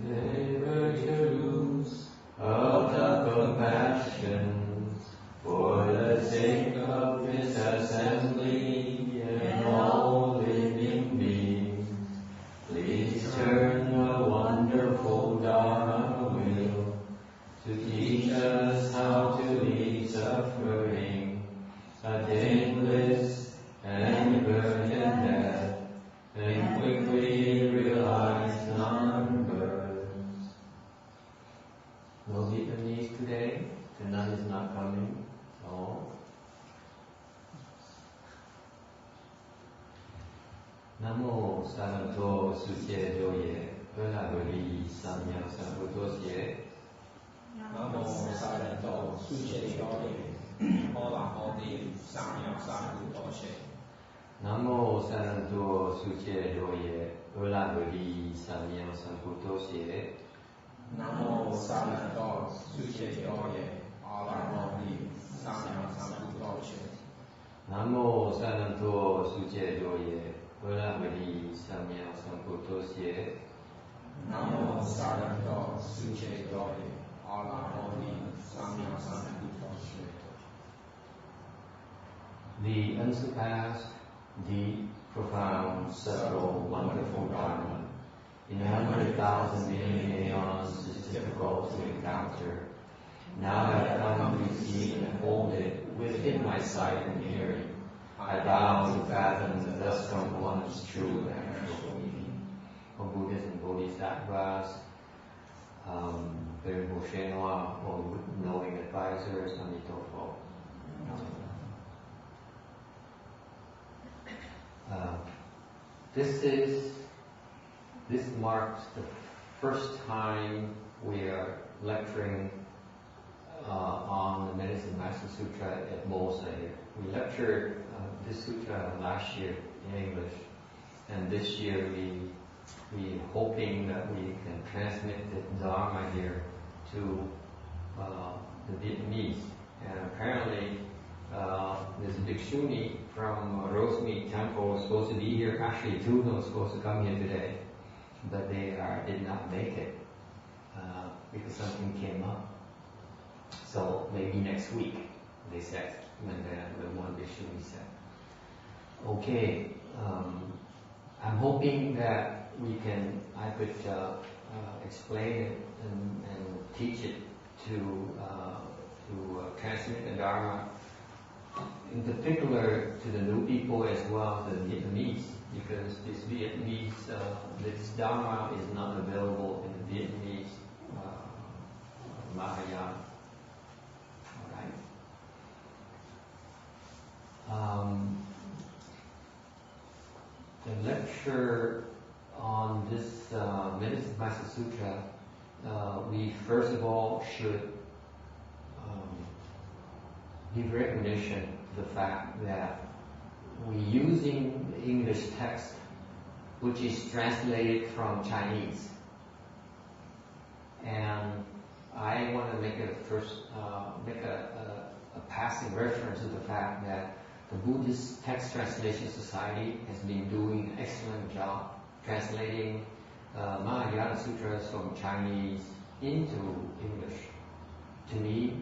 the virtues of the compassion for the sake of this assembly and all living beings. Please turn the wonderful Dharma wheel to teach us how to lead suffering, attain bliss and permanent death, and quickly realize non-birth. No Vietnamese today? The nun is not coming. Oh. Namo Saranto Sutye Doye, Velavali Samya Sambuddhosye. Namo Saranto Sutye Doye, Ola Odi Samya Sambuddhosye. Namo Saranto Sutye Doye, Velavali Samya Sambuddhosye. Namo Saranto Sutye Doye, Ola Odi Samya Sambuddhosye. Namo Saranto Sutye Doye, Velavali Samya Sambuddhosye. Namo Saranto Sutye Doye, Ola Odi Samya Sambuddhosye. The unsurpassed, deep, profound, subtle, wonderful Dharma in 100,000 million aeons is difficult to encounter. Now I have come to see and hold it within my sight and hearing. I vow to fathom the thus come one's true and actual meaning. For Buddhas and Bodhisattvas, very Moshe or knowing advisors, Amitofo. This marks the first time we are lecturing on the Medicine Master Sutra at Mosa here. We lectured this sutra last year in English, and this year we hoping that we can transmit the Dharma here to the Vietnamese. And apparently there's a Bhikshuni from Rosemead Temple was supposed to be here. Actually, two of them were supposed to come here today, but they did not make it because something came up. So maybe next week, they said, when the one Bhikshuni said. Okay, I'm hoping that I could explain it and teach it to transmit the Dharma, in particular to the new people as well as the Vietnamese, because this Vietnamese, this Dharma is not available in the Vietnamese Mahayana. The lecture on this Medicine Master Sutra, we first of all should give recognition to the fact that we're using the English text, which is translated from Chinese. And I want to make a passing reference to the fact that the Buddhist Text Translation Society has been doing an excellent job translating Mahayana Sutras from Chinese into English. To me,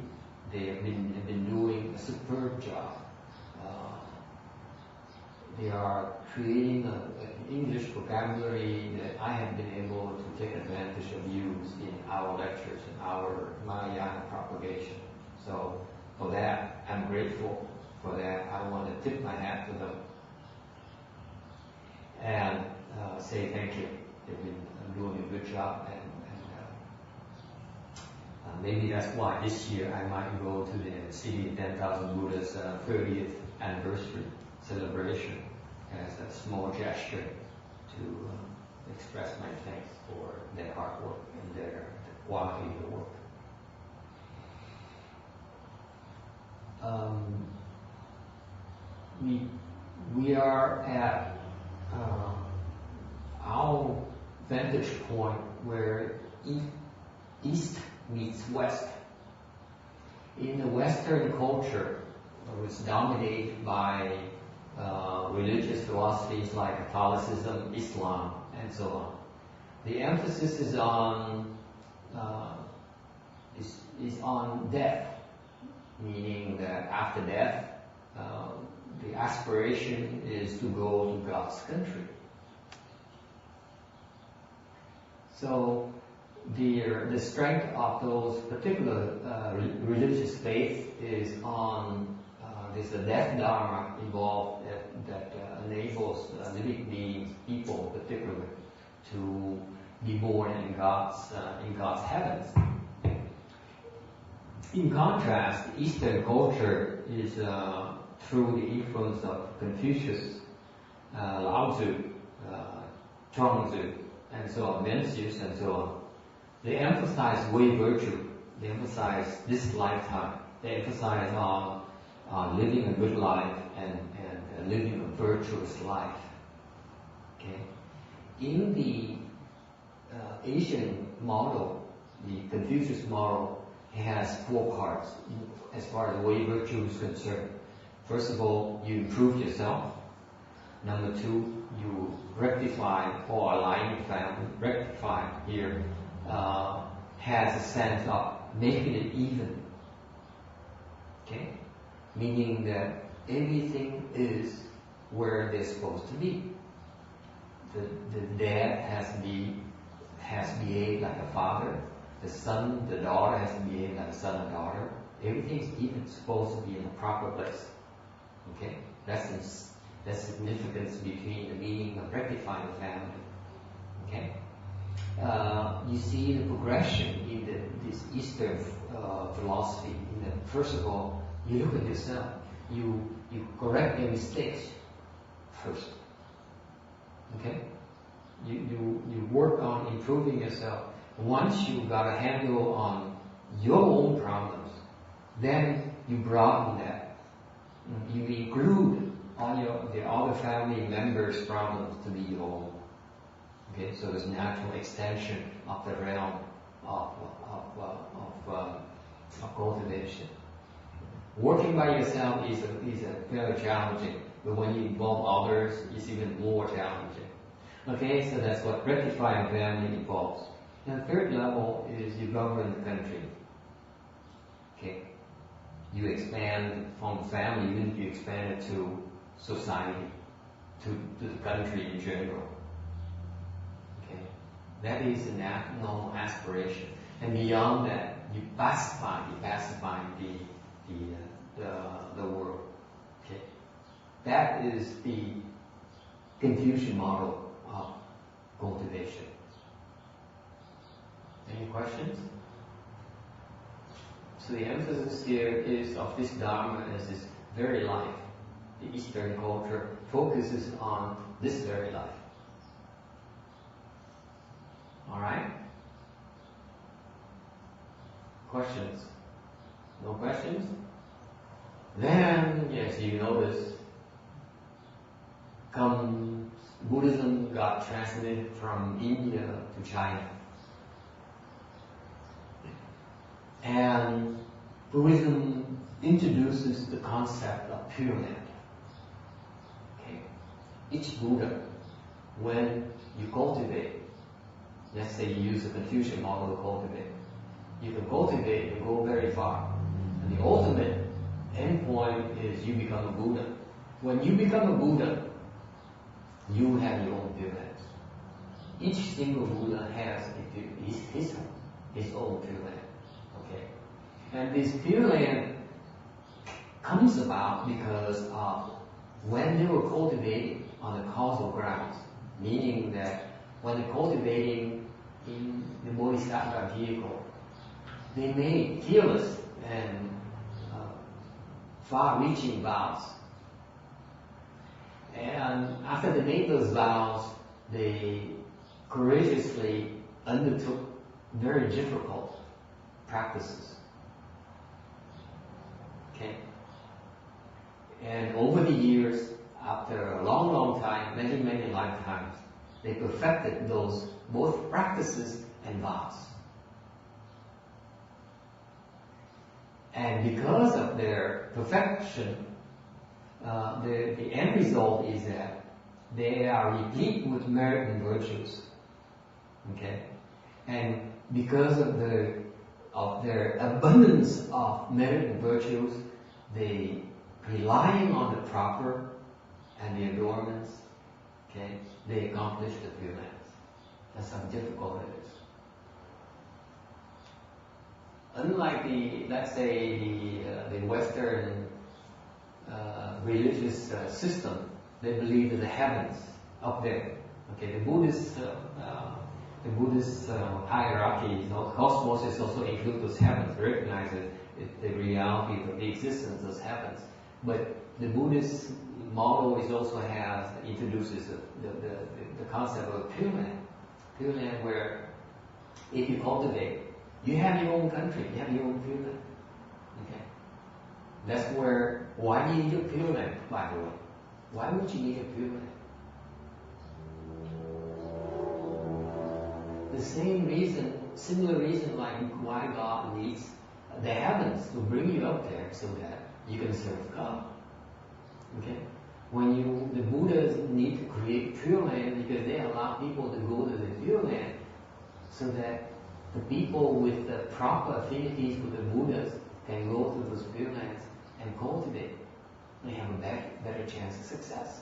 they have been doing a superb job. They are creating an English vocabulary that I have been able to take advantage of use in our lectures and our Mahayana propagation. So for that, I'm grateful for that. I want to tip my hat to them and say thank you. They've been doing a good job, and maybe that's why this year I might go to the City of 10,000 Buddha's 30th anniversary celebration as a small gesture to express my thanks for their hard work and the quality of the work. We are at our vantage point where East meets West. In the Western culture, it was dominated by religious philosophies like Catholicism, Islam, and so the emphasis is on death, meaning that after death, the aspiration is to go to God's country. So the strength of those particular religious faiths is on there's a death dharma involved that enables living beings, people in particular, to be born in God's heavens. In contrast, Eastern culture is through the influence of Confucius, Lao Tzu, Chuang-Tzu, and so on, Mencius, and so on. They emphasize way virtue. They emphasize this lifetime. They emphasize on living a good life and living a virtuous life. Okay. In the Asian model, the Confucius model has 4 parts as far as way virtue is concerned. First of all, you improve yourself. Number 2, you rectify or align your family. Rectify here has a sense of making it even. Okay? Meaning that everything is where they're supposed to be. The dad has behaved like a father. The son, the daughter has behaved like a son and daughter. Everything's even supposed to be in the proper place. Okay? That's the significance between the meaning of rectifying the family. Okay? You see the progression in this Eastern philosophy. In that, first of all, you look at yourself. You correct your mistakes first. Okay? You work on improving yourself. Once you got a handle on your own problems, then you broaden that. You include all the other family members' problems to be your own. Okay, so there's natural extension of the realm of cultivation. Working by yourself is very challenging, but when you involve others, it's even more challenging. Okay, so that's what rectifying family involves. And the third level is you govern the country. Okay, you expand from family, even if you expand it to society, to the country in general. Okay, that is a normal aspiration. And beyond that, you pacify the world. Okay, that is the Confucian model of cultivation. Any questions? So the emphasis here is of this Dharma as this very life. The Eastern culture focuses on this very life. Alright? Questions? No questions? Then, yes, you notice, Buddhism got translated from India to China. And Buddhism introduces the concept of Pure Land. Okay? Each Buddha, when you cultivate, let's say you use the Confucian model to cultivate, you can cultivate and go very far. And the ultimate end point is you become a Buddha. When you become a Buddha, you have your own Pure Land. Each single Buddha has his own Pure Land. Okay, and this Pure Land comes about because of when they were cultivating on the causal grounds, meaning that when they're cultivating in the Bodhisattva vehicle, they made fearless and far-reaching vows. And after they made those vows, they courageously undertook very difficult practices. Okay? And over the years, after a long, long time, many, many lifetimes, they perfected those both practices and vows. And because of their perfection, the end result is that they are replete with merit and virtues. Okay? And because of their abundance of merit and virtues, they relying on the proper and the adornments, okay, they accomplish the Pure Lands. That's how difficult it is. Unlike let's say the Western religious system, they believe in the heavens up there. Okay, the Buddhist hierarchy, cosmos is also include those heavens, recognize the reality of the existence of those heavens. But the Buddhist model introduces the concept of Pure Land where if you cultivate, you have your own country, you have your own Pure Land. Okay, that's why do you need a Pure Land, by the way? Why would you need a Pure Land? The similar reason like why God needs the heavens to bring you up there so that you can serve God. Okay? The Buddhas need to create Pure Land because they allow people to go to the Pure Land so that the people with the proper affinities with the Buddhas can go to those Pure Lands and cultivate. They have a better chance of success.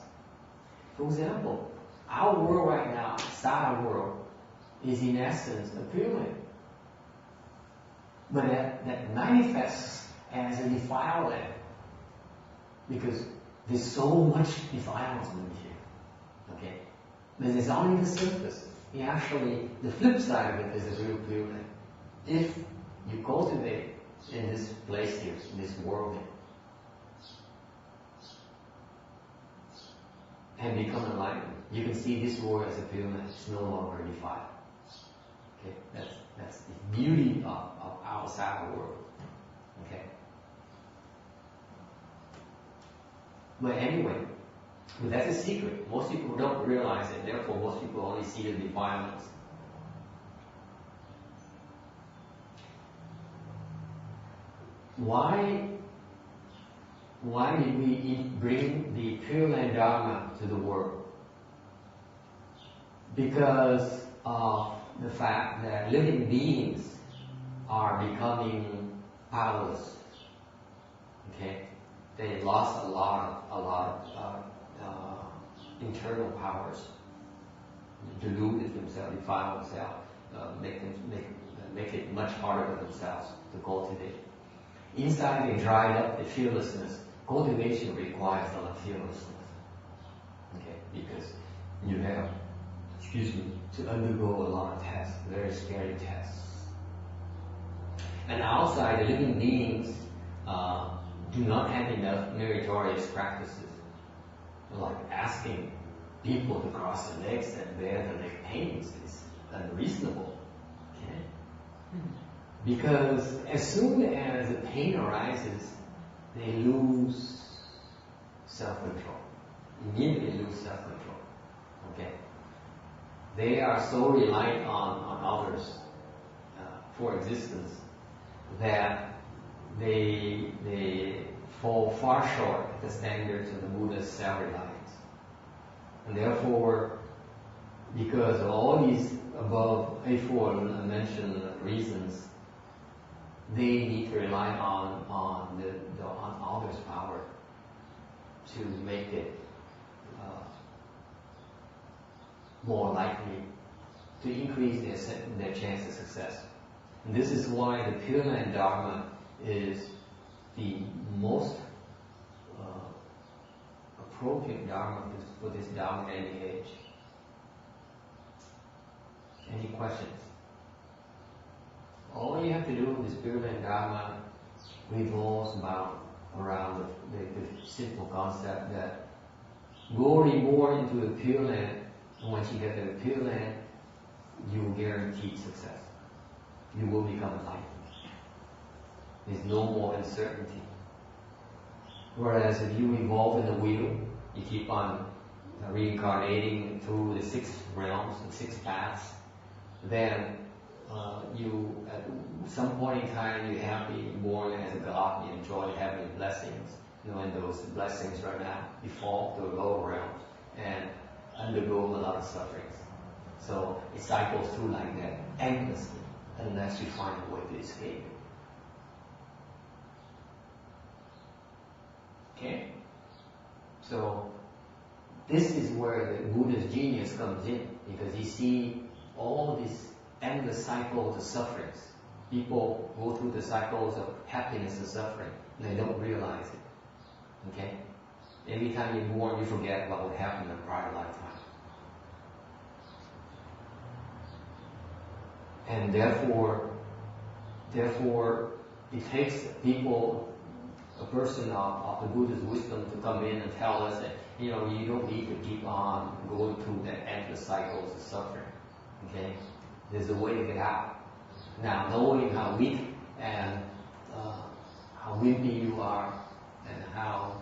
For example, our world right now, Sada world, is in essence a Pure Land. But that manifests as a defiled land. Because there's so much defilement here. Okay? But it's only the surface. Actually, the flip side of it is a real Pure Land. If you cultivate in this place here, in this world here, and become enlightened, you can see this world as a Pure Land. It's no longer defiled. Okay? That's the beauty of our Sada world. Okay? But anyway, that's a secret. Most people don't realize it, therefore most people only see the defilements. Why did we bring the Pure Land Dharma to the world? Because of the fact that living beings are becoming powerless. Okay? They lost a lot of internal powers, deluded themselves, defile themselves, make it much harder for themselves to cultivate. Inside they dried up the fearlessness. Cultivation requires a lot of fearlessness. Okay, because you have, to undergo a lot of tests, very scary tests. And outside, the living beings do not have enough meritorious practices, like asking people to cross their legs and bear the leg pains is unreasonable. Okay? Because as soon as the pain arises, they lose self-control. Immediately lose self-control. Okay? They are so reliant on others for existence that they fall far short of the standards of the Buddha's self-reliance. And therefore, because of all these above aforementioned reasons, they need to rely on others' power to make it more likely, to increase their chance of success. And this is why the Pure Land Dharma is the most appropriate Dharma for this Dharma age. Any questions? All you have to do with this Pure Land Dharma revolves around the simple concept that go reborn into the Pure Land, and once you get to the Pure Land, you will guarantee success. You will become enlightened. There's no more uncertainty. Whereas if you evolve in the wheel, you keep on reincarnating through the 6 realms, the 6 paths, then you, at some point in time, you have to be born as a God, you enjoy heavenly blessings, and those blessings right now, you fall to the lower realms and undergo a lot of sufferings. So it cycles through like that endlessly unless you find a way to escape. Okay? So this is where the Buddha's genius comes in, because he sees all these endless cycles of sufferings. People go through the cycles of happiness and suffering, and they don't realize it. Okay? Every time you're born, you forget what would happen in a prior lifetime. And therefore, it takes people, a person of the Buddha's wisdom, to come in and tell us that, you don't need to keep on going through that endless cycles of suffering. Okay? There's a way to get out. Now, knowing how weak and how wimpy you are and how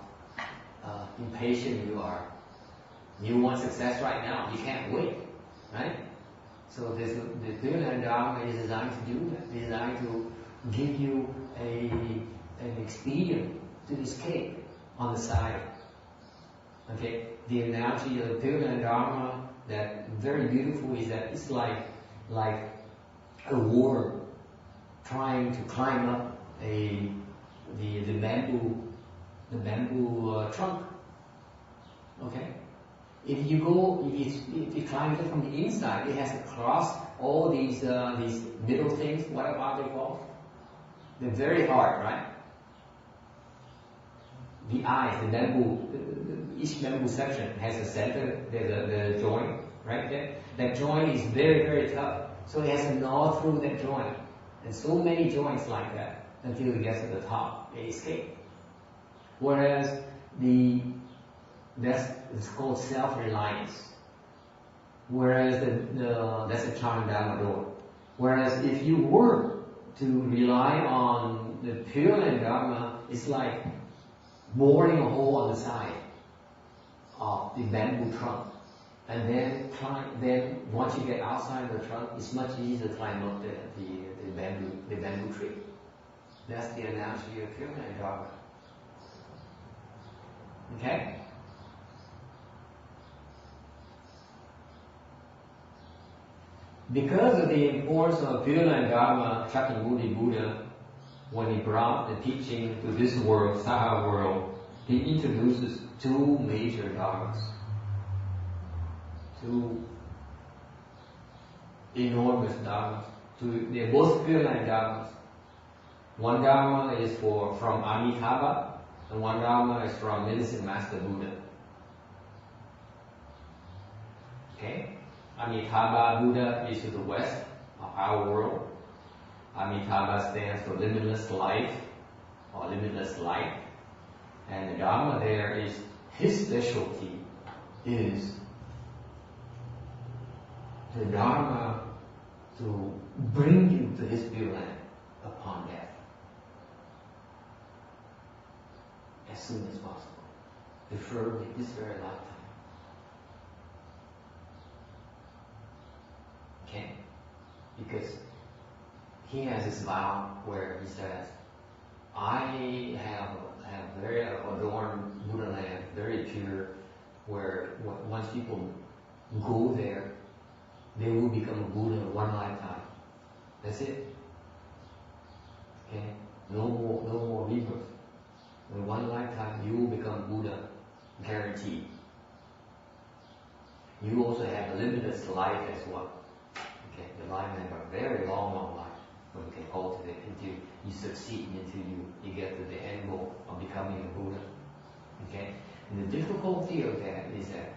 impatient you are, you want success right now. You can't wait, right? So the Pure Dharma is designed to do that. It's designed to give you an expedient to escape on the side. Okay, the analogy of the Pure Dharma that very beautiful is that it's like a worm trying to climb up the bamboo trunk. Okay, if you climb it from the inside, it has to cross all these middle things. What are they called? They're very hard, right? The eyes, the bamboo, each bamboo section has a center, there's a joint right there. That joint is very, very tough. So it has to gnaw through that joint. And so many joints like that until it gets to the top, they escape. Whereas it's called self-reliance. Whereas that's a Dharma door. Whereas if you were to rely on the Pure Land Dharma, it's like boring a hole on the side of the bamboo trunk. And then once you get outside of the trunk, it's much easier to climb up the bamboo tree. That's the analogy of Pure Land Dharma. Okay? Because of the importance of Pure Land Dharma, Shakyamuni Buddha, when he brought the teaching to this world, Saha world, he introduces two major dharmas. Two enormous dharmas. They're both Pure Land Dharmas. One dharma is from Amitabha, and one dharma is from Medicine Master Buddha. Okay? Amitabha Buddha is to the west of our world. Amitabha stands for limitless life or limitless light. And the dharma there is, his specialty is the dharma to bring you to his Pure Land upon death. As soon as possible. Preferably this very lifetime. Okay? Because he has this vow where he says, I have very adorned Buddha land, very pure, where once people go there, they will become a Buddha in one lifetime. That's it. Okay? No more rebirth. In one lifetime, you will become Buddha, guaranteed. You also have a limitless life as well. Okay? The life may have a very long life when you can cultivate until you succeed, until you get to the end goal of becoming a Buddha. Okay? And the difficulty of that is that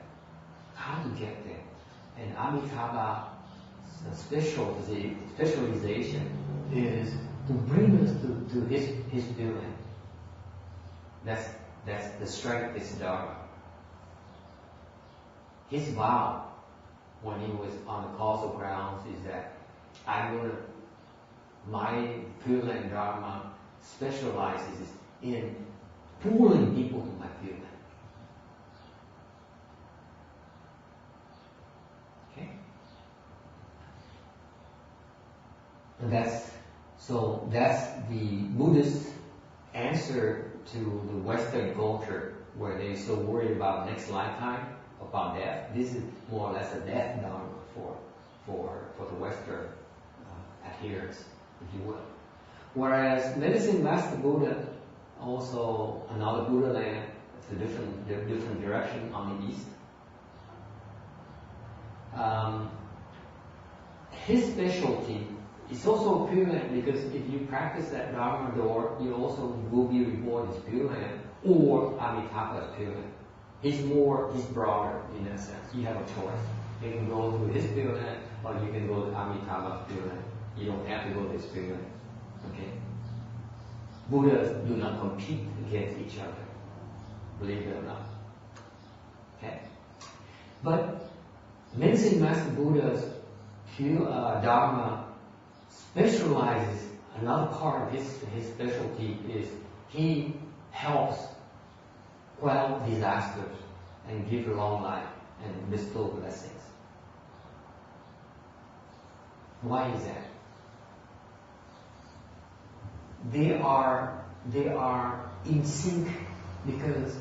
how to get there. And Amitabha's specialization is to bring us to his Pure Land. That's the strength of his dharma. His vow, when he was on the causal grounds, is that my Pure Land Dharma specializes in pulling people to my Pure Land. Okay? And that's the Buddhist answer to the Western culture, where they're so worried about next lifetime, about death. This is more or less a death dharma for the Western adherents, if you will. Whereas Medicine Master Buddha, also another Buddha land, it's a different direction on the east. His specialty is also Pure Land, because if you practice that Dharma door, you also will be rewarded as Pure Land or Amitabha's Pure Land. He's broader in that sense. You have a choice. You can go to his Pure Land or you can go to Amitabha's Pure Land. You don't have to go to his Pure Land. Okay? Buddhas do not compete against each other. Believe it or not. Okay? But Medicine Master Buddha's pure Dharma specializes, another part of his specialty is he helps quell disasters and give a long life and bestow blessings. Why is that? They are in sync, because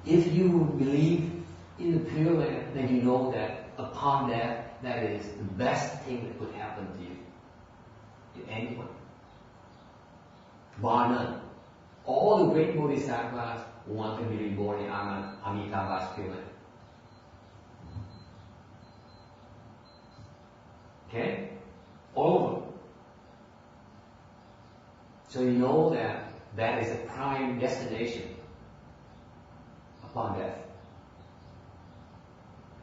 if you believe in the Pure Land, then you know that upon death, that is the best thing that could happen to you, to anyone. Bar none. All the great bodhisattvas want to be reborn in Amitabha's Pure Land. Okay? All of them. So you know that that is a prime destination upon death.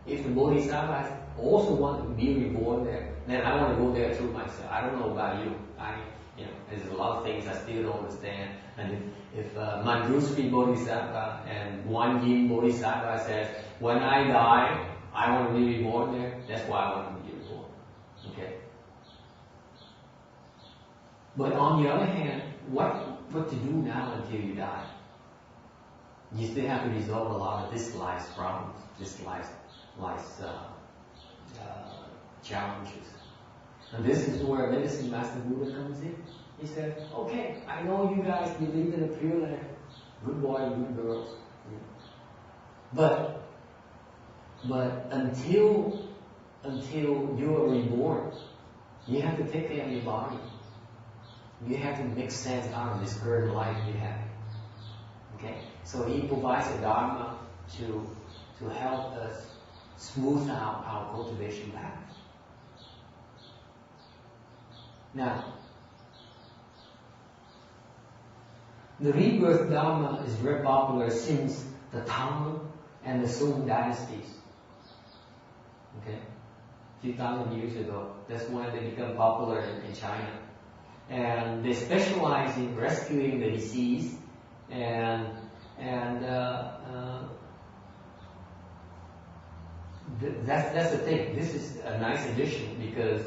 If the bodhisattvas also want to be reborn there, then I want to go there too myself. I don't know about you. There's a lot of things I still don't understand. And if Manjushri Bodhisattva and Guanyin Bodhisattva says, when I die, I want to be reborn there, that's why I want to be reborn. Okay? But on the other hand, what to do now until you die? You still have to resolve a lot of this life's problems, this life's challenges. And this is where Medicine Master Buddha comes in. He says, okay, I know you guys believe in a Pure Land. Good boy, good girls. But until you are reborn, you have to take care of your body. You have to make sense out of this current life you have. Okay? So he provides a Dharma to help us smooth out our cultivation path. Now, the rebirth Dharma is very popular since the Tang and the Song dynasties. Okay? 2,000 years ago. That's when they become popular in China. And they specialize in rescuing the deceased, and that's the thing. This is a nice addition, because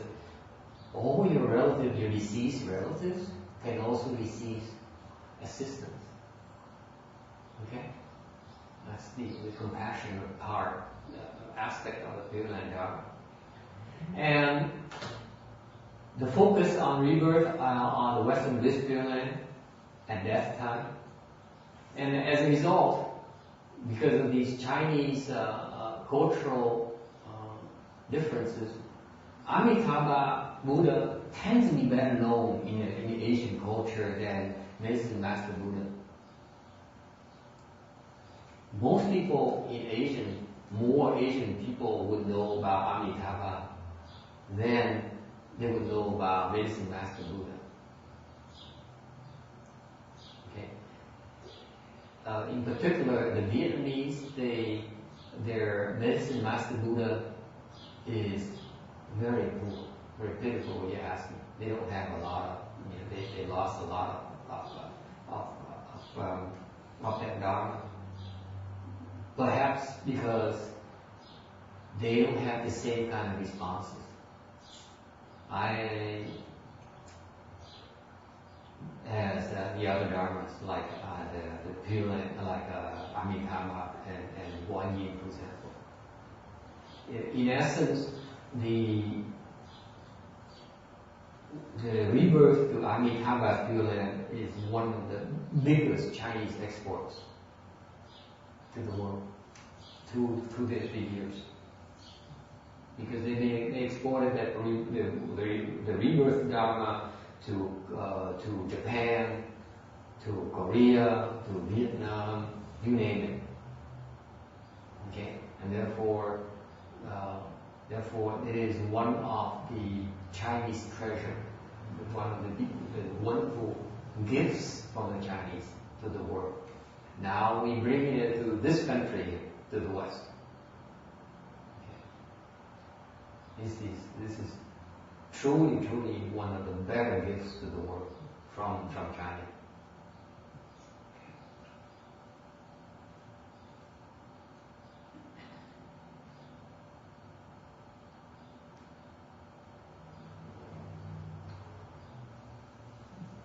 all your relatives, your deceased relatives, can also receive assistance. Okay? That's the compassionate part, aspect of the Pure Land Dharma. And the focus on rebirth on the Western Buddhist Pure Land at death time. And as a result, because of these Chinese cultural differences, Amitabha Buddha tends to be better known in the Asian culture than Medicine Master Buddha. Most people in more Asian people would know about Amitabha than they would know about Medicine Master Buddha. Okay. In particular, the Vietnamese, their Medicine Master Buddha is very poor, very pitiful. You ask me, they don't have a lot of. They lost a lot of that Dharma. Perhaps because they don't have the same kind of responses. As the other dharmas, like the Pure Land, like Amitabha and Guanyin, for example. In essence, the rebirth to Amitabha's Pure Land is one of the biggest Chinese exports to the world through their figures. because they exported that the rebirth Dharma to Japan, to Korea, to Vietnam, you name it. Okay, and therefore it is one of the Chinese treasure, one of the wonderful gifts from the Chinese to the world. Now we bring it to this country, to the West. Okay. This is truly one of the better gifts to the world from China.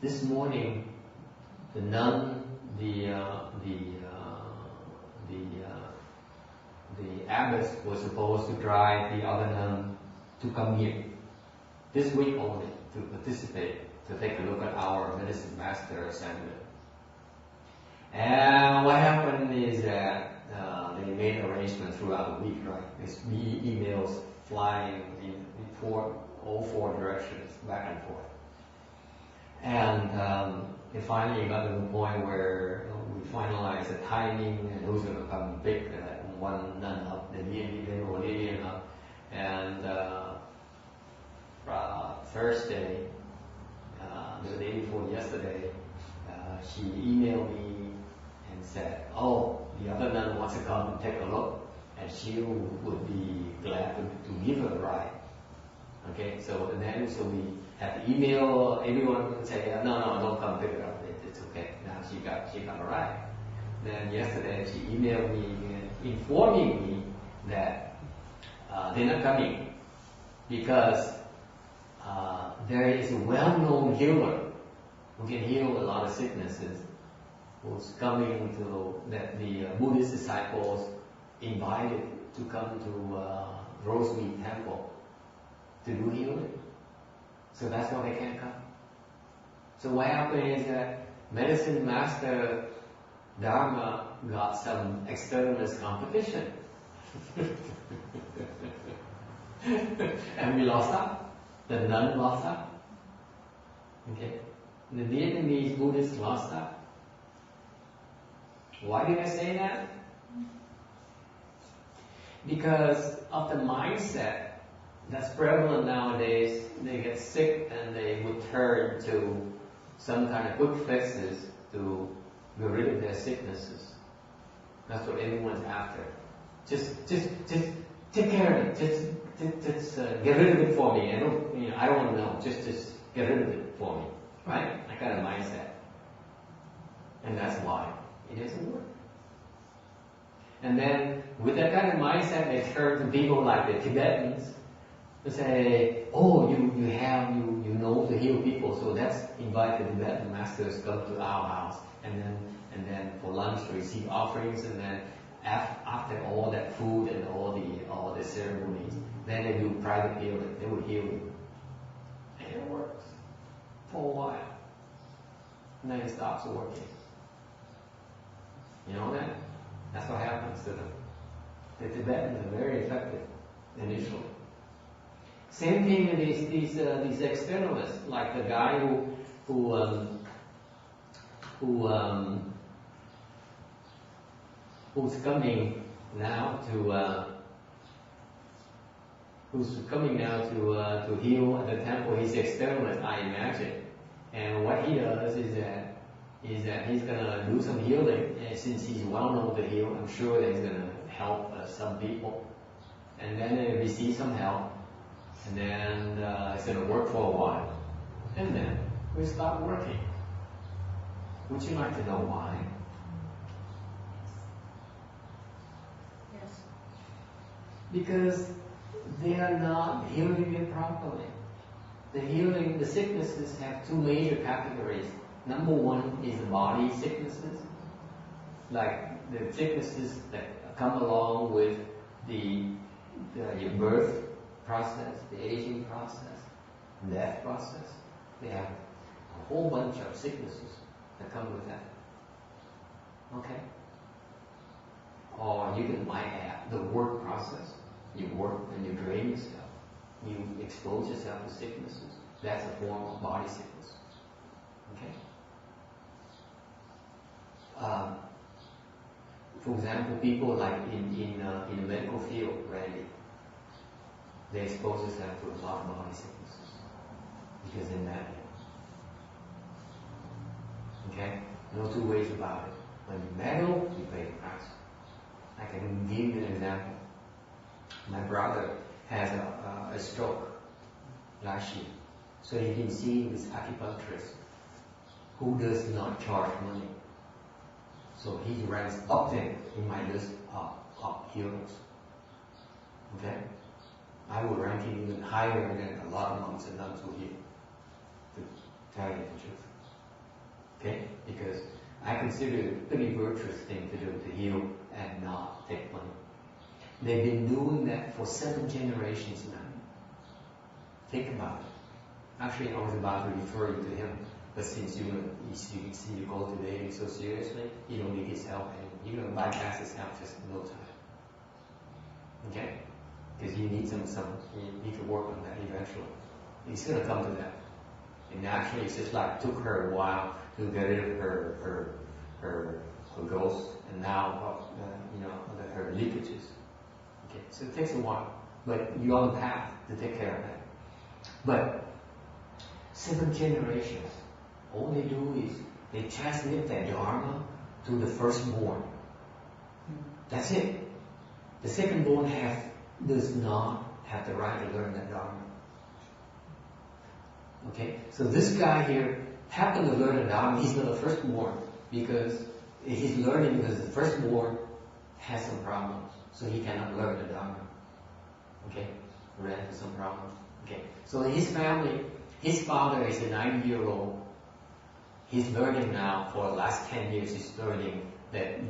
This morning, the nun, the abbess was supposed to drive the other nun to come here this week only to participate, to take a look at our medicine master assembly. And what happened is that they made arrangements throughout the week, right? There's emails flying in all four directions, back and forth. And it finally got to the point where we finalized the timing and who's going to come pick one nun up, the Lilian up. And Thursday, the day before yesterday, she emailed me and said, oh, the other nun wants to come and take a look, and she would be glad to give her a ride. Okay, so we had to email everyone and say, no, don't come pick it up. It's okay. Now she got a ride. Then yesterday she emailed me informing me that they're not coming because there is a well-known healer who can heal a lot of sicknesses, who's coming to that the Buddhist disciples invited to come to Rosemead Temple to do healing. So that's why they can't come. So what happened is that medicine master Dharma got some externalist competition. And we lost out. The nun lost out. Okay? The Vietnamese Buddhists lost out. Why did I say that? Because of the mindset that's prevalent nowadays. They get sick and they would turn to some kind of quick fixes to get rid of their sicknesses. That's what everyone's after. Just take care of it. Just get rid of it for me. I don't want to know. Just get rid of it for me, right? That kind of mindset. And that's why it doesn't work. And then with that kind of mindset, they turn to people like the Tibetans to say, oh, you know to heal people, so let's invite the Tibetan masters come to our house, and then for lunch to receive offerings, and then after all that food and all the ceremonies, then they do private healing. They would heal you, and it works for a while, and then it stops working. You know that? That's what happens to them. The Tibetans are very effective initially. Same thing with these externalists, like the guy who's coming now to heal at the temple. He's externalist, I imagine. And what he does is that he's gonna do some healing, and since he's well known to heal, I'm sure that he's gonna help some people, and then they receive some help. And then it's going to work for a while. And then we stop working. Would you like to know why? Yes. Because they are not healing it properly. The sicknesses have two major categories. Number one is the body sicknesses, like the sicknesses that come along with your birth process, the aging process, death process. They have a whole bunch of sicknesses that come with that. Okay? Or you can might add the work process. you work and you drain yourself, you expose yourself to sicknesses. That's a form of body sickness. Okay? For example, people like in the medical field, Randy, they expose themselves to a lot of body sicknesses because they're mad. Okay? No two ways about it. When you meddle, you pay the price. I can give you an example. My brother has a stroke last year, so he's been seeing this acupuncturist who does not charge money. So he ranks up there in my list of heroes. Okay? I would rank him even higher than a lot of monks and nuns who heal, to tell you the truth. Okay? Because I consider it a pretty virtuous thing to do, to heal and not take money. They've been doing that for 7 generations now. Think about it. Actually, I was about to refer you to him, but since you go today so seriously, you don't need his help, and you're going to bypass his help just in no time. Okay? Because you need you need to work on that eventually. It's going to come to that. And actually, it's just like took her a while to get rid of her ghost, and now her leakages. Okay, so it takes a while, but you're on the path to take care of that. But 7 generations, all they do is they transmit their dharma to the firstborn. That's it. The secondborn does not have the right to learn that dharma. Okay, so this guy here happened to learn the dharma. He's not the firstborn because he's learning because the firstborn has some problems, so he cannot learn the dharma. Okay, ran into some problems. Okay, so in his family, his father is a 90-year-old. He's learning now for the last 10 years. He's learning that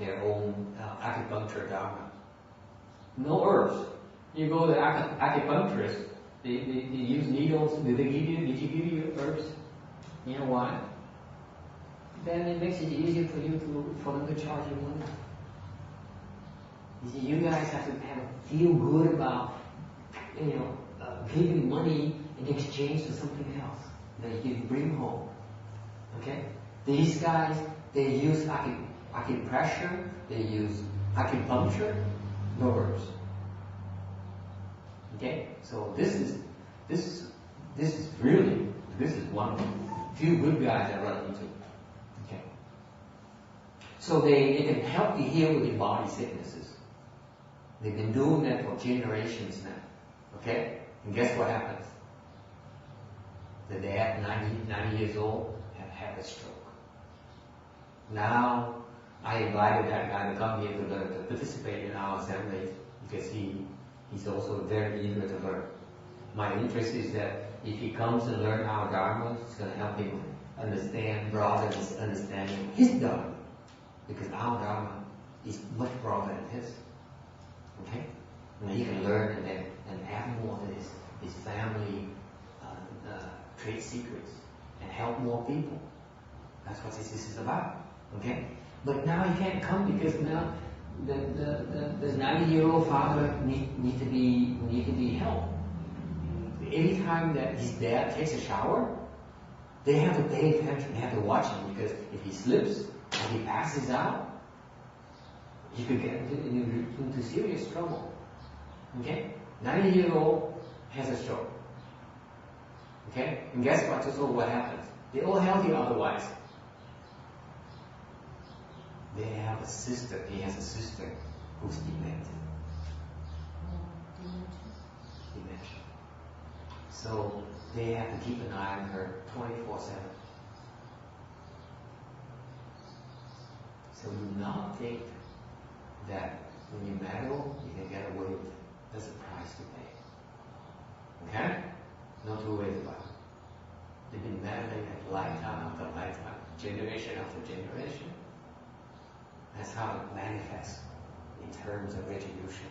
their own acupuncture dharma. No herbs. You go to acupuncturist. They use needles. Did you give you herbs? You know why? Then it makes it easier for them to charge you money. You see, you guys have to feel good about, giving money in exchange for something else that you can bring home. Okay? These guys, they use acupressure, they use acupuncture, no herbs. Okay? So this is one of the few good guys I run into. Okay? So they can help you heal with your body sicknesses. They've been doing that for generations now. Okay? And guess what happens? The dad, 90 years old, had a stroke. Now, I invited that guy to come here to participate in our assemblies because he's also very eager to learn. My interest is that if he comes and learn our Dharma, it's going to help him broaden his understanding of his Dharma. Because our Dharma is much broader than his. Okay? And he can learn and add more to his family trade secrets and help more people. That's what this is about. Okay? But now he can't come because now the 90-year-old father need to be helped. Every time that his dad takes a shower, they have to pay attention, they have to watch him because if he slips or he passes out, he could get into serious trouble. Okay? 90-year-old has a stroke. Okay? And guess what? So what happens? They're all healthy otherwise. He has a sister who's demented. So they have to keep an eye on her 24/7. So do not think that when you meddle, you can get away with it. There's a price to pay. Okay? No two ways about it. They've been meddling at lifetime after lifetime, generation after generation. That's how it manifests in terms of retribution.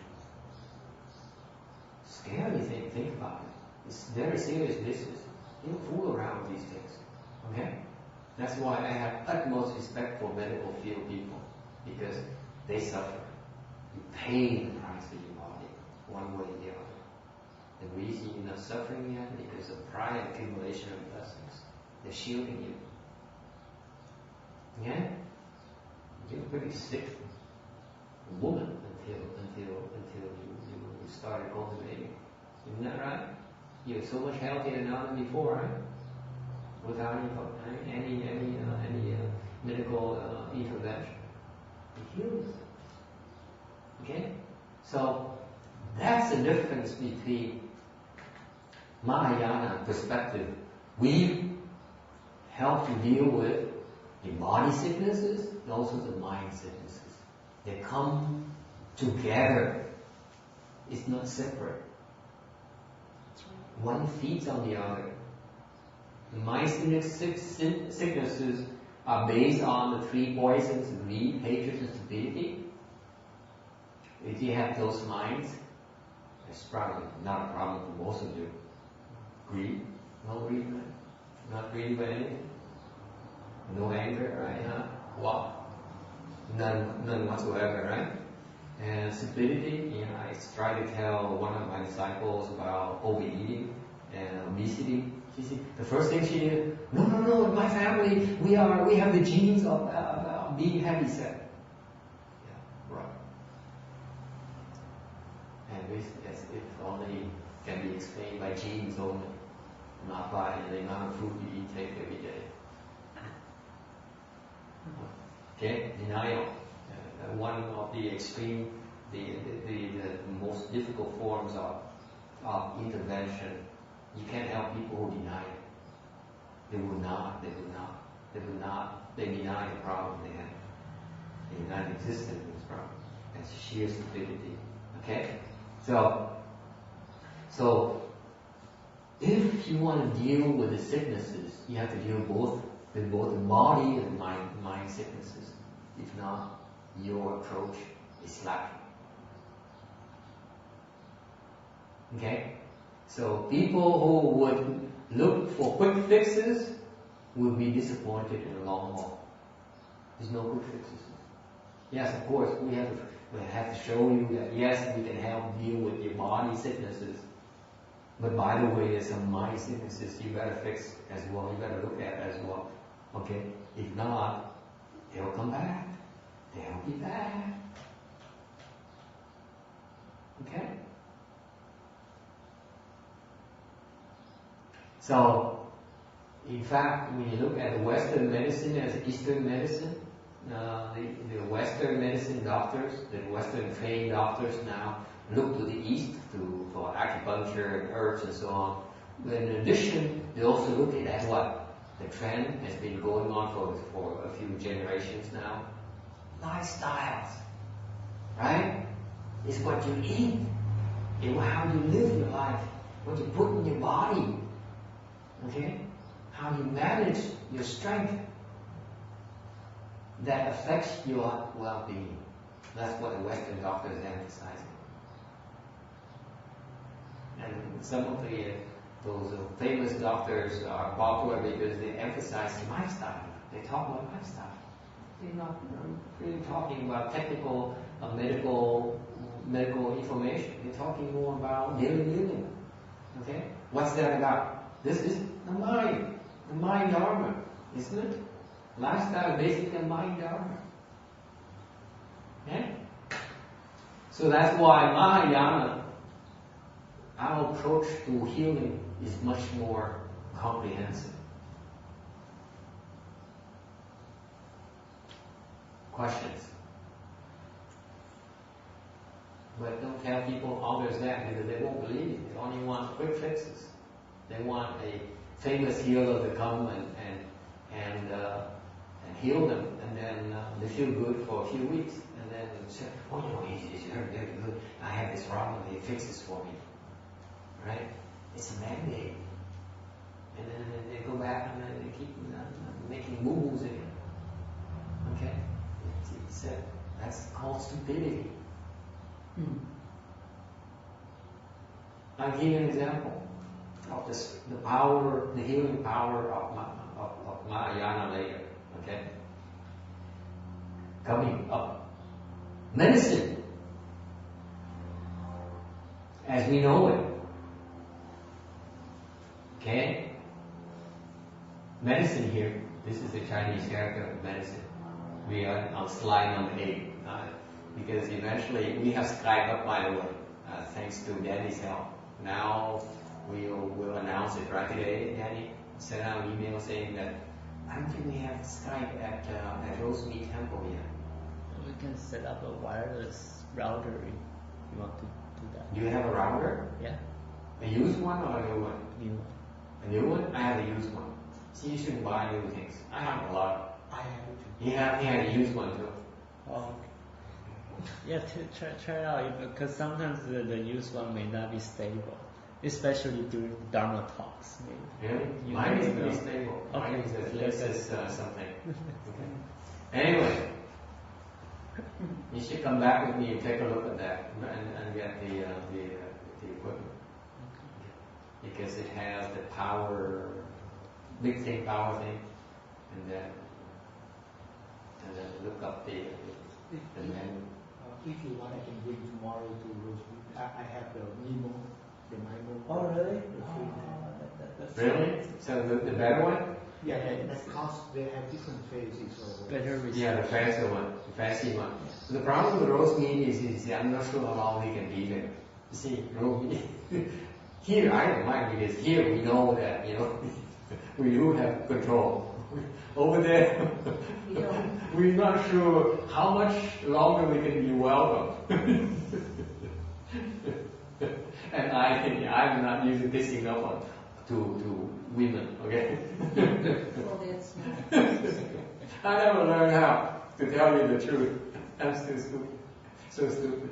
Scary thing, think about it. It's very serious business. You don't fool around with these things. Okay? That's why I have utmost respect for medical field people, because they suffer. You pay the price for your body. one way or the other. The reason you're not suffering yet because of prior accumulation of blessings. They're shielding you. Yeah? You're a pretty sick woman until you started cultivating. Isn't that right? You're so much healthier now than before, right? Without any medical intervention. It heals. Okay? So that's the difference between Mahayana perspective. We help to deal with the body sicknesses and also the mind sicknesses. They come together. It's not separate. One feeds on the other. The mind sicknesses are based on the three poisons: greed, hatred, and stupidity. If you have those minds, it's probably not a problem for most of you. Greed, no greed, right? Not greedy for anything. No anger, right? Huh? What? None whatsoever, right? And stupidity, I try to tell one of my disciples about overeating and obesity. She said, the first thing she did, no, in my family, we have the genes of being heavy set. Yeah, right. And this, as if only can be explained by genes only, not by the amount of food you take every day. Okay, denial. One of the extreme, the most difficult forms of intervention. You can't help people who deny it. They deny the problem they have. They deny the existence of this problem. That's sheer stupidity. Okay? So if you want to deal with the sicknesses, you have to deal with both the body and mind sicknesses. If not, your approach is lacking. Okay? So people who would look for quick fixes will be disappointed in the long haul. There's no quick fixes. Yes, of course, we have to show you that yes, we can help deal with your body sicknesses. But by the way, there's some mind sicknesses you better fix as well. You better look at as well. Okay? If not, they'll come back. They'll be back. Okay? So, in fact, when you look at the Western medicine as Eastern medicine, the Western medicine doctors, the Western trained doctors now look to the East for acupuncture and herbs and so on. But in addition, they also look at what? The trend has been going on for a few generations now. Lifestyles. Right? It's what you eat. It's how you live your life. What you put in your body. Okay? How you manage your strength. That affects your well-being. That's what the Western doctors are emphasizing. And some of those famous doctors are popular because they emphasize lifestyle. They talk about lifestyle. They're not really talking about technical medical information. They're talking more about daily living. Okay? What's that about? This is the mind dharma, isn't it? Lifestyle is basically a mind dharma. Okay? So that's why Mahayana, our approach to healing is much more comprehensive. Questions? But don't tell people others that because they won't believe it. They only want quick fixes. They want a famous healer to come and heal them, and then they feel good for a few weeks, and then they say, "Oh, it's very, very good. I have this problem. They fix this for me." Right? It's a mandate, and then they go back and then they keep making boo-boos again. Okay? That's called stupidity. I'll give you an example of the healing power of Mahayana later. Okay? Coming up. Medicine. as we know it. Okay? Medicine here, this is the Chinese character of medicine. We are on slide number 8. Because eventually, we have Skype up, by the way, thanks to Danny's help. Now, we'll announce it right today, Danny. Send out an email saying that I don't think we have Skype at Rosemead Temple yet. We can set up a wireless router if you want to do that. Do you have a router? Yeah, A used one or a new one? new one. A new one? I have a used one. So you shouldn't buy new things. I have a lot. I have it. He had a used one too. Oh. Yeah, try it out because sometimes the used one may not be stable, especially during Dharma talks. Maybe. Really? You Mine is never pretty know. stable. Okay. Mine is at least something. Okay. Anyway, you should come back with me and take a look at that and get the equipment. Because it has the power, big thing, power thing, and then look up the menu. If you want, I can bring tomorrow to Rosemead. I have the Nemo, the Nemo. Oh, really? That's Really? So the better one? Yeah, that cost, they have different phases. Better research. Yeah, the fancier one, the fancy one. The problem with roast meat is I'm not sure how long we can be there. You see, roast meat. Here, I don't mind because here we know that, we do have control. Over there, we're not sure how much longer we can be welcome. And I'm not using this enough to women, okay? Well, that's not. I never learned how to tell you the truth. I'm still stupid. So stupid.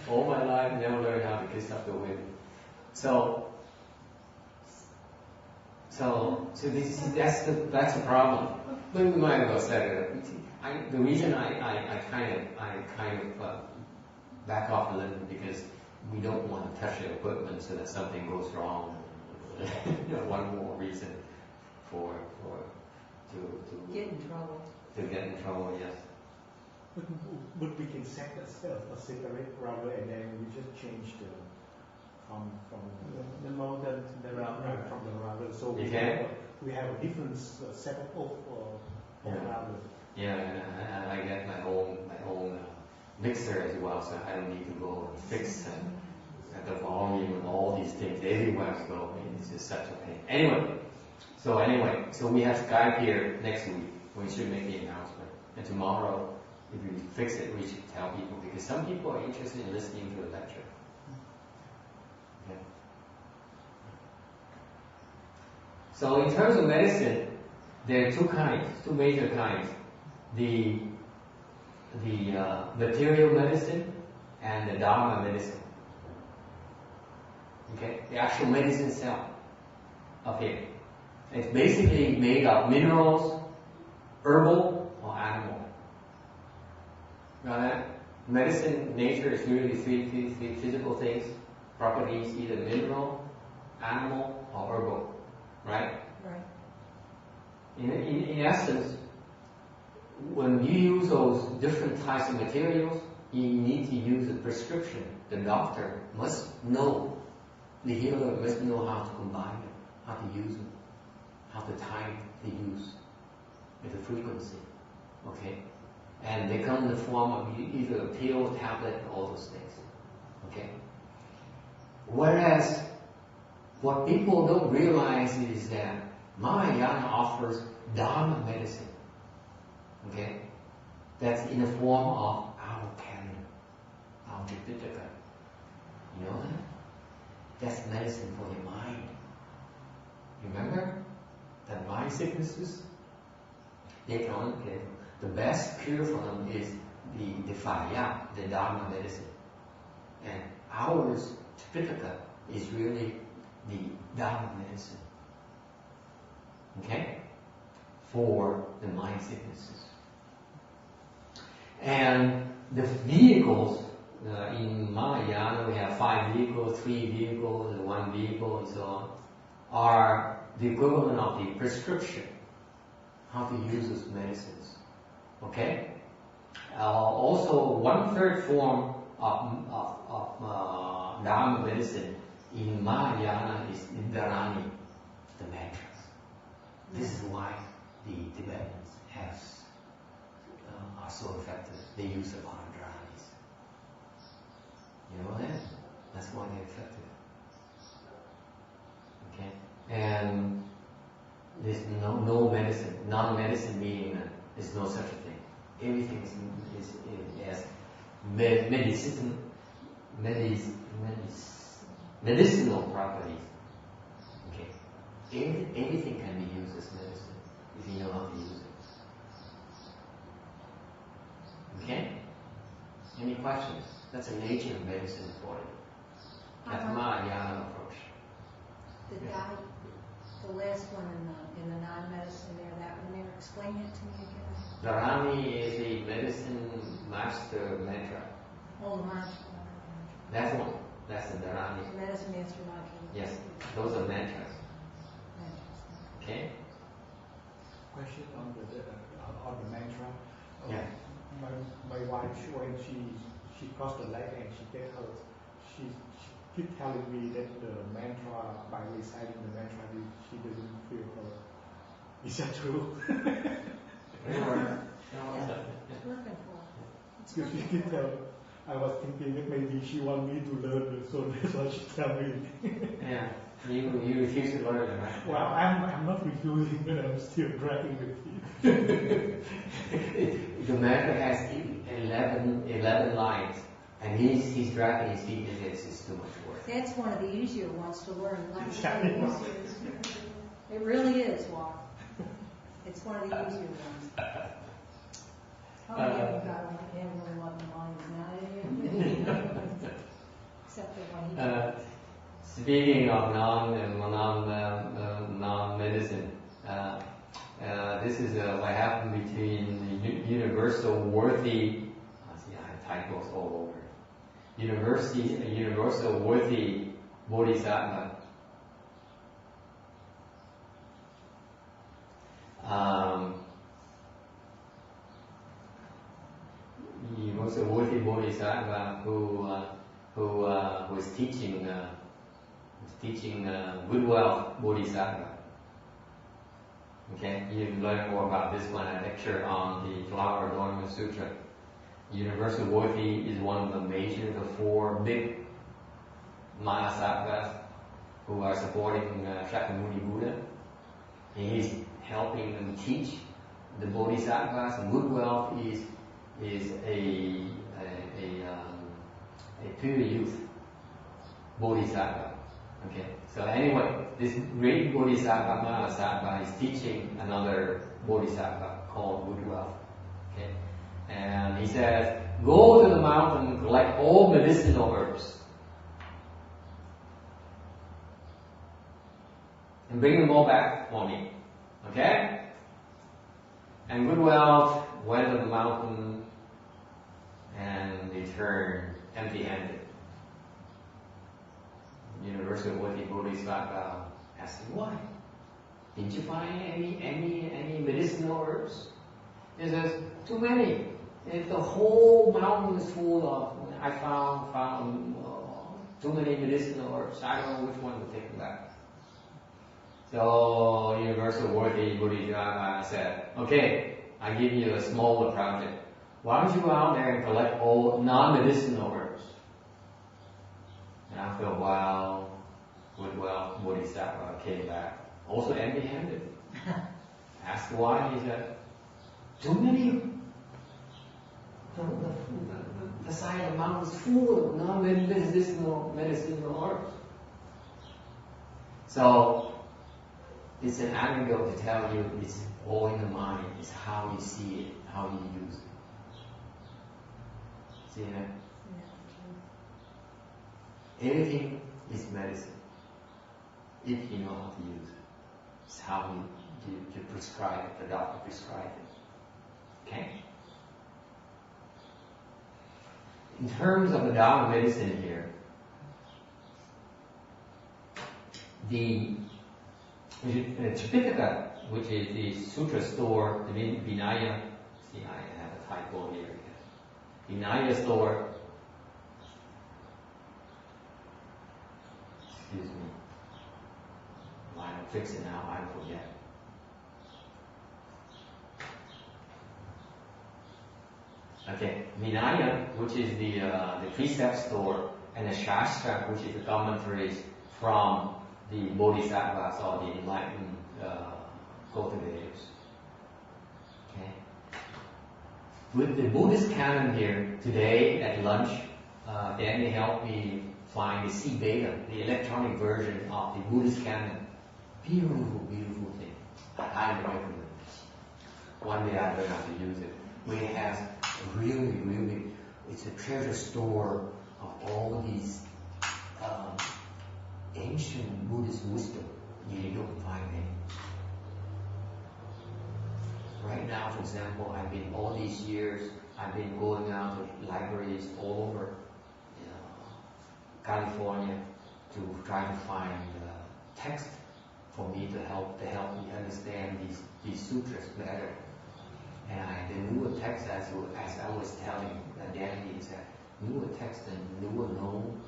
All my life, never learned how to kiss up the women. So that's the problem. But we might as well set it up. The reason I kind of back off a little because we don't want to touch the equipment so that something goes wrong. One more reason to Get in trouble. To get in trouble, yes. But we can set a separate router and then we just change the from The modem to the router. from the router. So You can? we have a different setup of router. Yeah, and I get my own mixer as well, so I don't need to go and fix the volume and all these things everywhere I go. It's just such a pain. Anyway, so we have Skype here next week. We should make the announcement. And tomorrow, if we fix it, we should tell people because some people are interested in listening to the lecture. Okay. So in terms of medicine, there are two major kinds. The material medicine and the Dharma medicine. Okay, the actual medicine itself of it. It's basically made of minerals, herbal, or animal. Got that? Medicine, nature is really three physical things, properties, either mineral, animal, or herbal. Right? Right. In essence, when you use those different types of materials, you need to use a prescription. The doctor must know, the healer must know how to combine them, how to use them, how to time the use, with the frequency. Okay? And they come in the form of either a pill, tablet, all those things. Okay? Whereas, what people don't realize is that Mahayana offers Dharma medicine. Okay? That's in the form of our canon, our Tripitaka. You know that? That's medicine for your mind. Remember? That mind sicknesses, they can't get. The best cure for them is the Faya, the Dharma medicine. And ours, Tripitaka, is really the Dharma medicine. Okay? For the mind sicknesses. And the vehicles, in Mahayana we have 5 vehicles, 3 vehicles, 1 vehicle, and so on, are the equivalent of the prescription, how to use those medicines. Okay? Also, 1/3 form of Dharma medicine in Mahayana is Dharani, the mantras. This is why the Tibetans are so effective. They use a lot of Dharanis. You know that? That's why they're effective. Okay? And there's no medicine. Non-medicine meaning there's no such a thing. Everything is medicinal properties. Okay? Everything can be used as medicine if you know how to use it. Okay? Any questions? That's the nature of medicine for you. That's Mahayana approach. The last one in the non-medicine there, explain it to me again. Dharani is the medicine master mantra. Oh, the mantra. That's one. That's the Dharani. The medicine master mantra. Yes, those are mantras. Okay? Question on the mantra. Yeah. My wife, when she crossed the leg and she get hurt, she keep telling me that the mantra, by reciting the mantra, she doesn't feel hurt. Is that true? Looking for. Because she keep tell. I was thinking that maybe she want me to learn, so that's what she tell me. Yeah. You refuse to learn it, right? Well, I'm not refusing, but I'm still dragging with it. The mantra has 11 lines, and he's dragging his feet. It's too much work. That's one of the easier ones to learn. It really is, Walk. It's one of the easier ones. How many of you got one? I haven't really loved the lines now. Except for one. Speaking of non-medicine, this is what happened between the universal worthy. See, I have typos all over. Universal worthy Bodhisattva. Universal worthy Bodhisattva who was teaching good wealth Bodhisattva. Okay, you can learn more about this one at lecture on the Flower Adornment Sutra. Universal worthy is one of the four big Mahasattvas who are supporting Shakyamuni Buddha. And he's helping them teach the Bodhisattvas. And good wealth is a pure youth Bodhisattva. Okay, so anyway, this great Bodhisattva Mahasattva is teaching another Bodhisattva called good wealth. Okay, and he says, go to the mountain, collect all medicinal herbs, and bring them all back for me. Okay? And good wealth went to the mountain and returned empty-handed. Universal worthy Bodhisattva asked him, why? Didn't you find any medicinal herbs? He says, too many. If the whole mountain is full of, I found too many medicinal herbs. I don't know which one to take back. So Universal worthy Bodhisattva said, okay, I give you a smaller project. Why don't you go out there and collect all non-medicinal herbs? And after a while, good wealth Bodhisattva came back, also empty-handed. Asked why, he said, too many. The side of the mountain is full of non-medicinal herbs. So it's an anecdote to tell you it's all in the mind. It's how you see it, how you use it. See that? Everything is medicine if you know how to use it. It's how you prescribe it, the doctor prescribes it. Okay? In terms of the Dharma medicine here, the Tripitaka, which is the sutra store, the Vinaya, see I have a typo here again. Vinaya store Excuse me. I don't fix it now, I forget. Okay, Vinaya, which is the precept store, and the Shastra, which is the commentaries from the Bodhisattvas or the enlightened cultivators. Okay. With the Buddhist canon here today at lunch, Danny helped me find the C beta, the electronic version of the Buddhist canon. Beautiful, beautiful thing. I highly recommend it. One day I learn how to use it. We have really, really, it's a treasure store of all these ancient Buddhist wisdom. You don't find any. Right now, for example, all these years, I've been going out to libraries all over California to try to find text for me to help me understand these sutras better. And the newer text, as I was telling Danny, is that newer text and newer known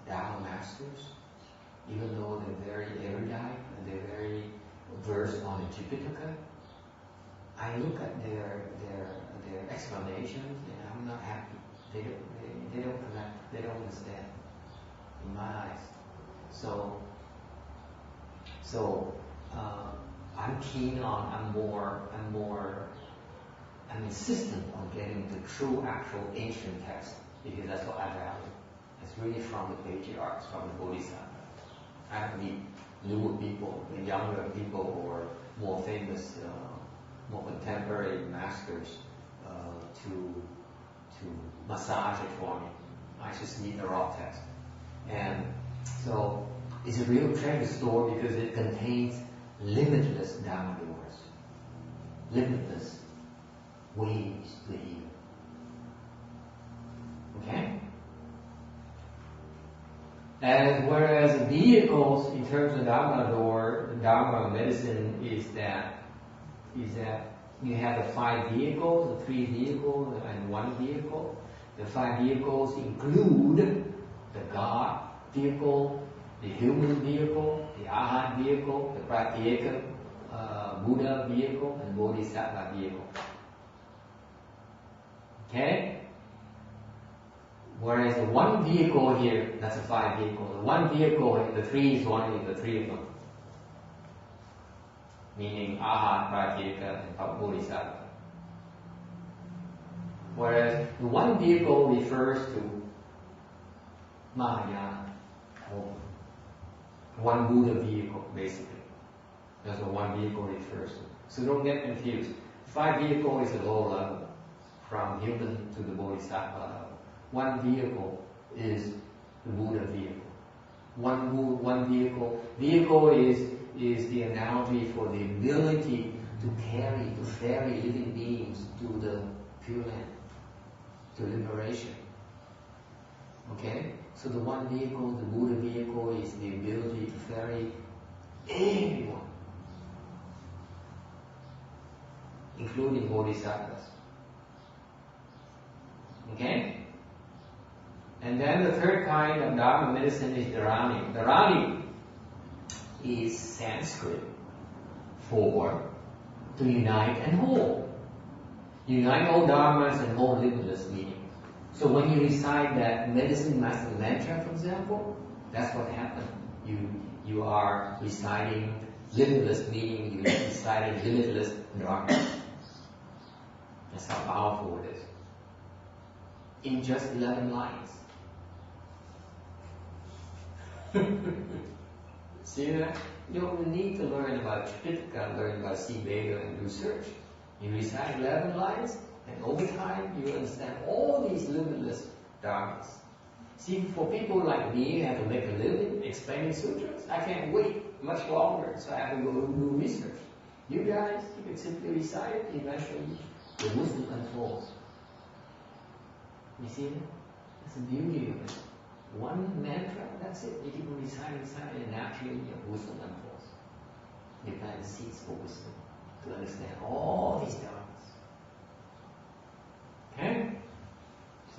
Dharma masters, even though they're very erudite and they're very versed on the Tipitaka, I look at their explanations and I'm not happy. They don't connect. They don't understand in my eyes. So I'm keen on. I'm insistent on getting the true, actual ancient text because that's what I value. It's really from the patriarchs, from the Bodhisattvas. I don't need newer people, the younger people, or more famous, more contemporary masters to massage it for me. I just need the raw text. And so it's a real treasure store because it contains limitless Dharma doors, limitless ways to heal. Okay? And whereas the vehicles in terms of Dharma medicine is that you have the 5 vehicles, the 3 vehicles, and 1 vehicle. The 5 vehicles include the God vehicle, the human vehicle, the Arhat vehicle, the Pratyeka Buddha vehicle, and Bodhisattva vehicle. Okay? Whereas the 1 vehicle here, that's a 5 vehicle. The 1 vehicle, the 3 is only the 3 of them. Meaning Arhat, Pratyeka, and Bodhisattva. Whereas the 1 vehicle refers to Mahayana, or 1 Buddha vehicle, basically. That's what 1 vehicle refers to. So don't get confused. 5 vehicle is a low level, from human to the Bodhisattva level. 1 vehicle is the Buddha vehicle. One vehicle. Vehicle is the analogy for the ability to ferry living beings to the Pure Land, to liberation. Okay? So the 1 vehicle, the Buddha vehicle, is the ability to ferry anyone, including Bodhisattvas. Okay? And then the 3rd kind of Dharma medicine is Dharani. Dharani is Sanskrit for to unite and hold. Unite all dharmas and hold limitless meaning. So when you recite that medicine master mantra, for example, that's what happened. You are reciting limitless meaning, you are reciting limitless dharma. That's how powerful it is. In just 11 lines. See that? You don't need to learn about Tripitaka, learn about C beta and do search. You recite 11 lines, and over time you understand all these limitless dharmas. See, for people like me who have to make a living explaining sutras, I can't wait much longer, so I have to go do research. You guys, you can simply recite it, eventually the wisdom unfolds. You see that? That's the beauty of it. 1 mantra, that's it. You keep reciting, and naturally your wisdom unfolds. You plant seeds for wisdom to understand all these dharmas. Okay?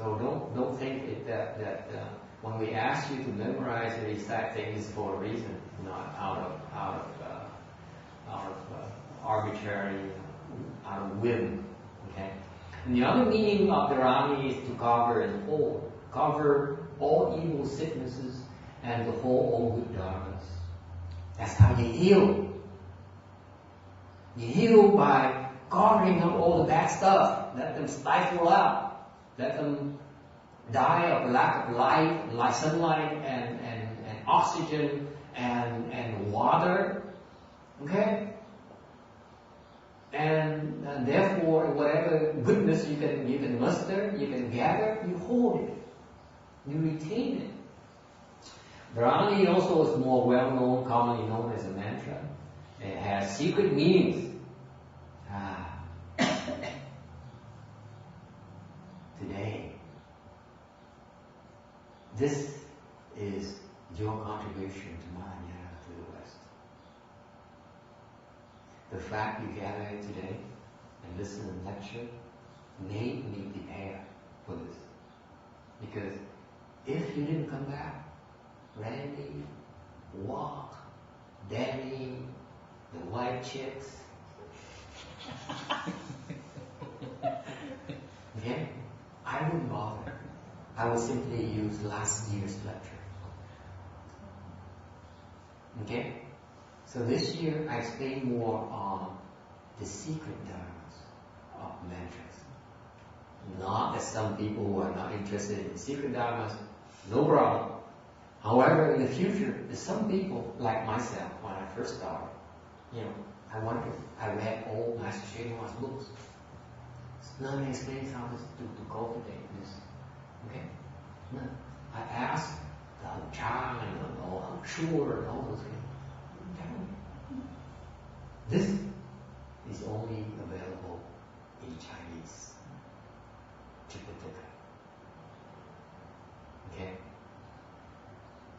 So don't think that when we ask you to memorize and recite things for a reason, not out of arbitrary, out of whim. Okay. And the other meaning of Dharani is to cover and hold, cover all evil sicknesses and to hold all good dharmas. That's how you heal. You heal by covering up all the bad stuff. Let them stifle out. Let them die of lack of light, sunlight, and oxygen, and water. Okay? And therefore, whatever goodness you can muster, you can gather, you hold it. You retain it. Dharani also is more well known, commonly known as a mantra. It has secret meanings. Today, this is your contribution to Mahayana, to the West. The fact you gather here today and listen and lecture made me prepare for this. Because if you didn't come back, Randy, Walk, Danny, the white chicks, okay, I wouldn't bother. I would simply use last year's lecture. Okay? So this year I explain more on the secret dharmas of mantras. Not that some people who are not interested in secret dharmas, no problem. However, in the future, there's some people like myself when I first started. I read all Master Srinivas books. None of it explains how to cultivate this. Okay? No. I asked the Hang Chang and the Hang Shur and all those things. Tell me. This is only available in Chinese. Tripitaka. Okay?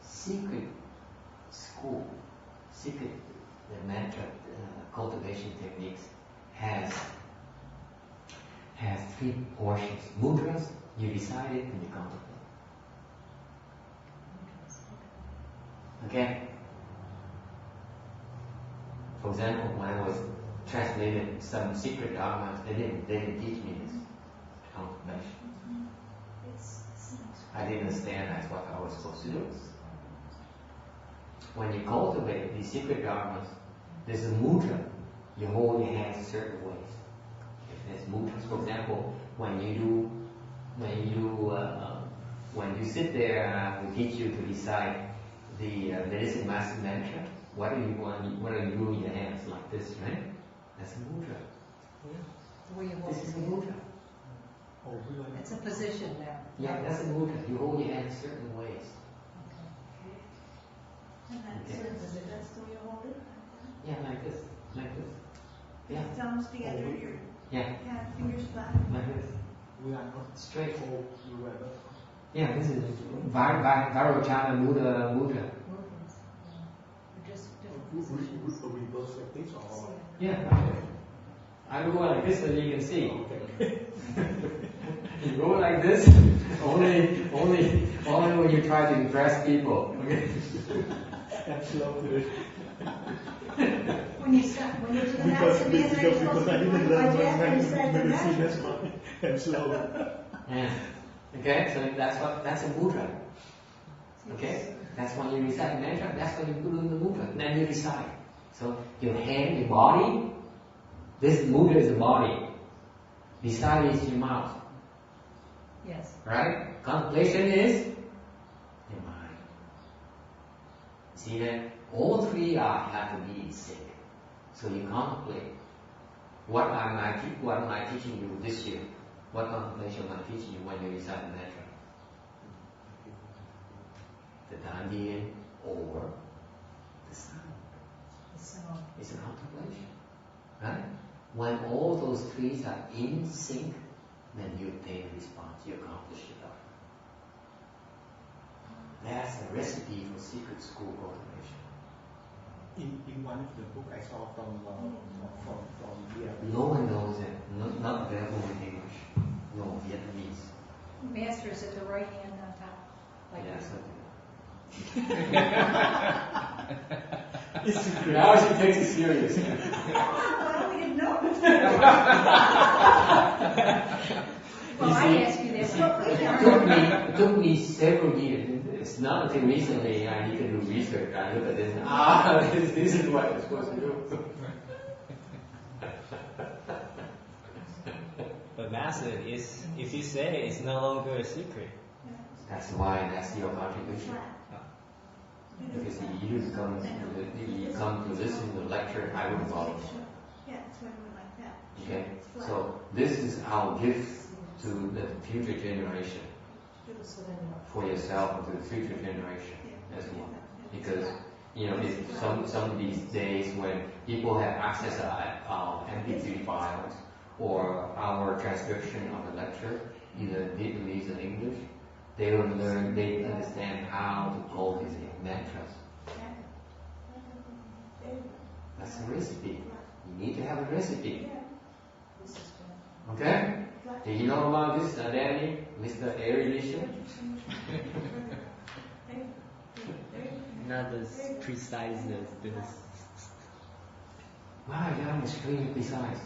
Secret school, secret mantra cultivation techniques has three portions. Mudras, you recite it and you contemplate. Okay? For example, when I was translating some secret dharmas, they didn't teach me this contemplation. I didn't understand that's what I was supposed to do. When you cultivate these secret dharmas, there's a mudra. You hold your hands certain ways. There's mudras. For example, when you sit there and we teach you to recite the medicine master mantra, what do you do your hands like this, right? That's a mudra. The way you hold This is a your hand. mudra. It's a position now. Yeah, that's a mudra. You hold your hands certain ways. And that's the way you hold it? Yeah, like this. Yeah. Thumbs together, your Yeah. fingers flat. Like this. We are not Straight. told you ever. Yeah, this is Vairocana mudra. Movements. Just different positions. We reverse like this or? Yeah. I go like this so you can see. Okay. You go like this only when you try to impress people. Okay. And slowly. When you do the master mantra, you're supposed I to be didn't going by learn death when you said the medicine, mantra. that's why. And slowly. Yeah. Okay, so that's a mudra. Okay? That's when you recite mantra, that's when you put in the mudra. Then you recite. So your hand, your body, this mudra is the body. Recite is your mouth. Yes. Right? Contemplation is your mind. See that? All three have to be in sync. So you contemplate. What am I teaching you this year? What contemplation am I teaching you when you recite the mantra? The Dandian or the sound. The sound. It's a contemplation. Right? When all those three are in sync, then you obtain a response, you accomplish the dharma. That's the recipe for secret school cultivation. In one of the book I saw from No one knows it. Not available in English. No, Vietnamese. Master is at the right hand on top. Like Yeah, this. something. Now she takes it serious. Well, we didn't know. Well, I asked you that. It took me several years. It's not until recently I need to do research. I look at this and this is what I'm supposed to do. But Master, if you say it's no longer a secret. That's why that's your contribution. Because you come to listen to the lecture, I would follow. Yeah, it's when we like that. Okay? So this is our gift to the future generation, for yourself and to the future generation as well. Because if some of these days when people have access to our MP3 files or our transcription of the lecture, either Vietnamese or English, they will learn, they understand how to cultivate mantras. That's a recipe. You need to have a recipe. Okay? Do you know about this, Danny, Mr. Erudition? Not as precise as this. Wow, you are extremely precise.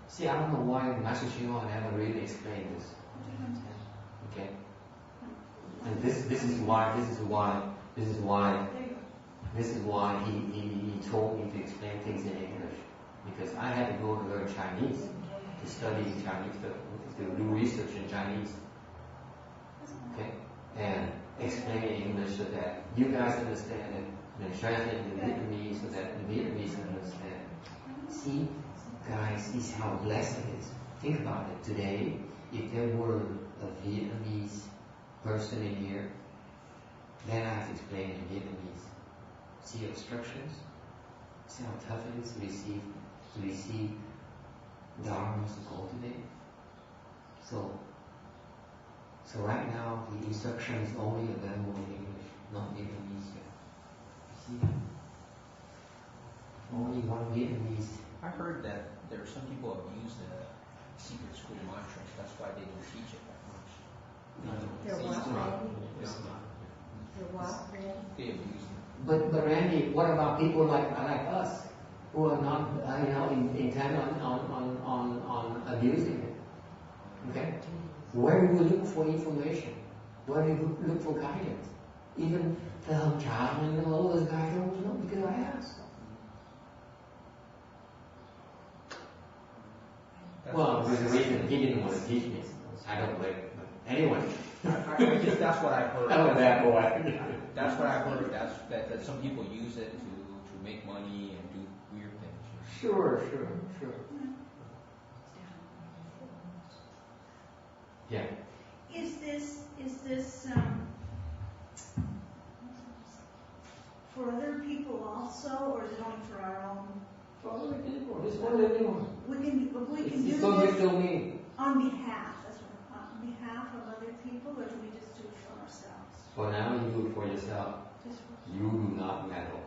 See, I don't know why Master Shino never really explained this. Okay? And this is why he told me to explain things in English. Because I had to go to learn Chinese, to study Chinese, to do research in Chinese. Okay? And explain in English so that you guys understand it, and translate in Vietnamese so that the Vietnamese understand. See, guys, this is how blessed it is. Think about it. Today, if there were a Vietnamese person in here, then I have to explain in Vietnamese. See instructions? See how tough it is to receive dharmas to cultivate? So right now the instruction is only available in English, not Vietnamese yet. See that? Only one Vietnamese. I heard that there are some people who abuse the secret school mantras. That's why they don't teach it that much. They're It's what, not- Randy? it's not. They're what, Randy? They abuse them. But Randy, what about people like us who are not intent on abusing it? Okay? Where do we look for information? Where do you look for guidance? Even the child and all those guys don't know because I asked. Well, there's a reason he didn't want to teach me. I don't blame him. But anyway. I guess that's what I heard. I'm a bad boy. That's what I heard. That some people use it to make money and do weird things. Sure. Yeah. Is this for other people also, or is it only for our own? For other people. This one everyone. We can do It's public this domain. on behalf. That's what on behalf of other people, or do we just do it for ourselves? For now, you do it for yourself. Just for, You do not meddle.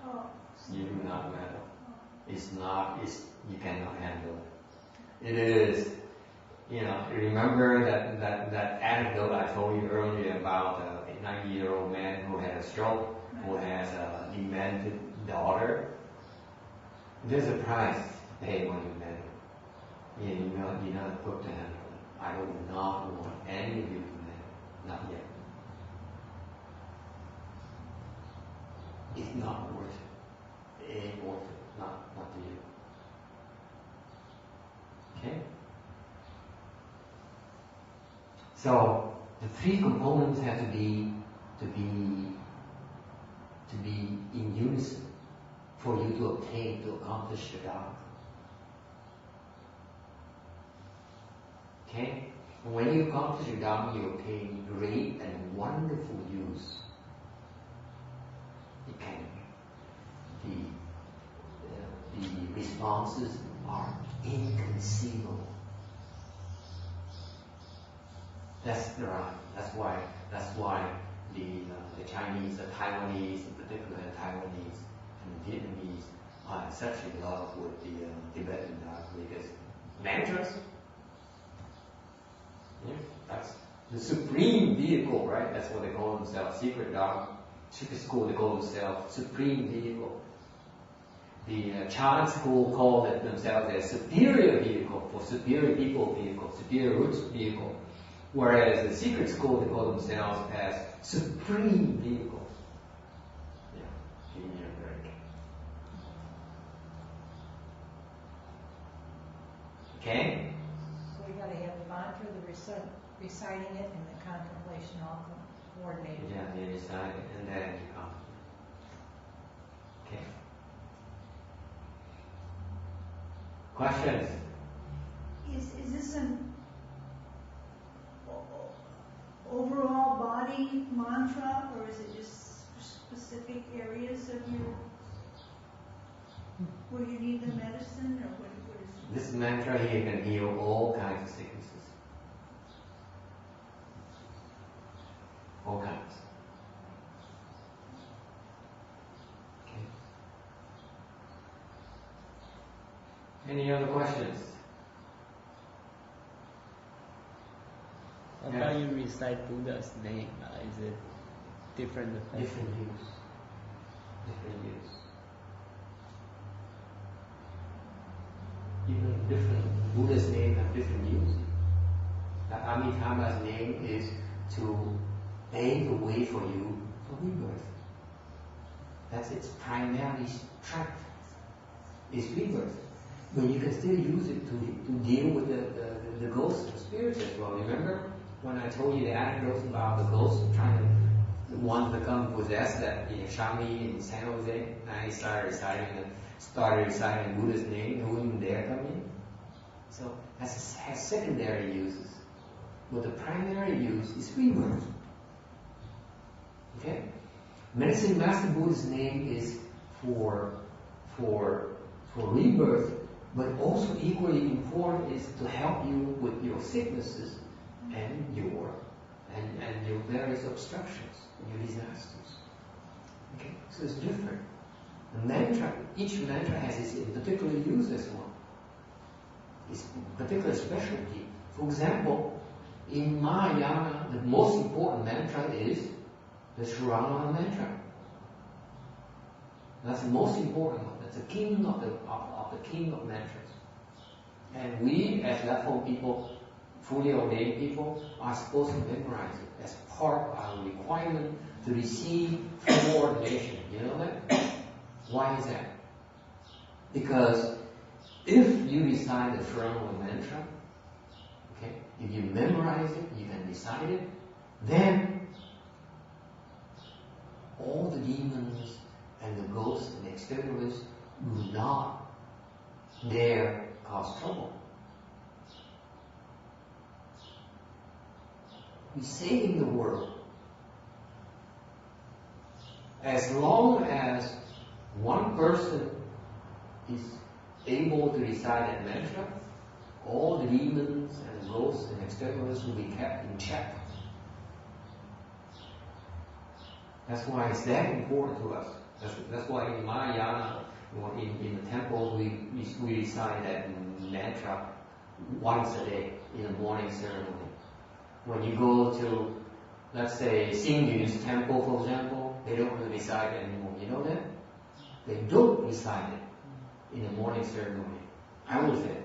oh. You do not meddle. You cannot handle it. It is, remember that anecdote I told you earlier about a 90-year-old man who had a stroke, who has a demented daughter. There's a price to pay when you meddle. You're not equipped to handle it. I do not want any of you to meddle. Not yet. It's not worth it. It ain't worth it. Not to you. Okay? So the three components have to be in unison for you to accomplish the Dharma. Okay? And when you accomplish the Dharma, you obtain great and wonderful use. The responses are inconceivable. That's right. That's why the Chinese, the Taiwanese, in particular the Taiwanese and the Vietnamese are in such love with the Tibetan Dharma because mantras. Yeah, the supreme vehicle, right? That's what they call themselves. Secret Dharma, secret school, they call themselves supreme vehicle. The Chan school call it themselves a superior vehicle, for superior people vehicle, superior roots vehicle. Whereas the secret school, they call themselves as supreme vehicle. Yeah, give me a break. Okay? So we gotta have the mantra, the reciting it, and the contemplation all coordinated. Yeah, they recite it and then you come. Okay. Questions? Is this an overall body mantra, or is it just specific areas of your, where you need the medicine, or what is it? This mantra here can heal all kinds of sicknesses. All kinds. Okay. Any other questions? How about you recite Buddha's name? Is it different? Different use. Different use. Even different Buddha's name have different use. Amitabha's name is to pave the way for you for rebirth. That's its primary strength. Is rebirth. But you can still use it to deal with the ghosts and spirits as well. Remember when I told you the anecdotes about the ghosts trying to want to become possessed at the Shami in San Jose? I started reciting Buddha's name, who wouldn't dare come in. So that has secondary uses. But the primary use is rebirth. Okay? Medicine Master Buddha's name is for rebirth, but also equally important is to help you with your sicknesses and your various obstructions, your disasters. Okay? So it's different. The mantra, each mantra has its particular use as well. Its particular specialty. For example, in Mahayana, the most important mantra is the Shravana mantra. That's the most important one. That's the king of the king of mantras. And we, as left-home people, fully ordained people, are supposed to memorize it as part of our requirement to receive full ordination. You know that? Why is that? Because if you recite the Shravana mantra, okay, if you memorize it, you can recite it, then all the demons and the ghosts and externalists will not dare cause trouble. We're saving the world. As long as one person is able to recite that mantra, all the demons and the ghosts and externalists will be kept in check. That's why it's that important to us. That's why in Mahayana, in the temples, we recite that mantra once a day in the morning ceremony. When you go to, let's say, Xingyu's temple, for example, they don't really recite it anymore. You know that? They don't recite it in the morning ceremony. I was there.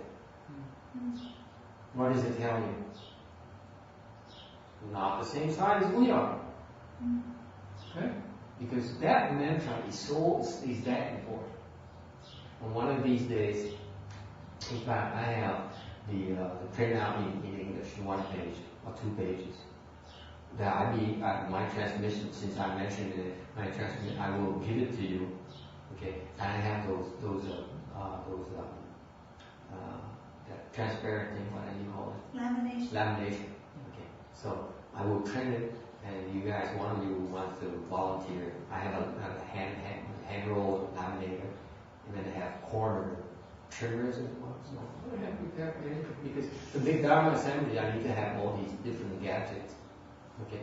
What does it tell you? Not the same side as we are. Okay? Because that mantra is that important. On one of these days, in fact, I have the printout in English, one page or 2 pages. That my transmission, since I mentioned it, my transmission, I will give it to you. Okay, and I have those that transparent thing. What do you call it? Lamination. Lamination. Okay, so I will print it, and you guys, one of you wants to volunteer. I have a hand rolled laminator, and then I have corner trimmers as well. So I have prepared for it because the big Dharma assembly, I need to have all these different gadgets. Okay,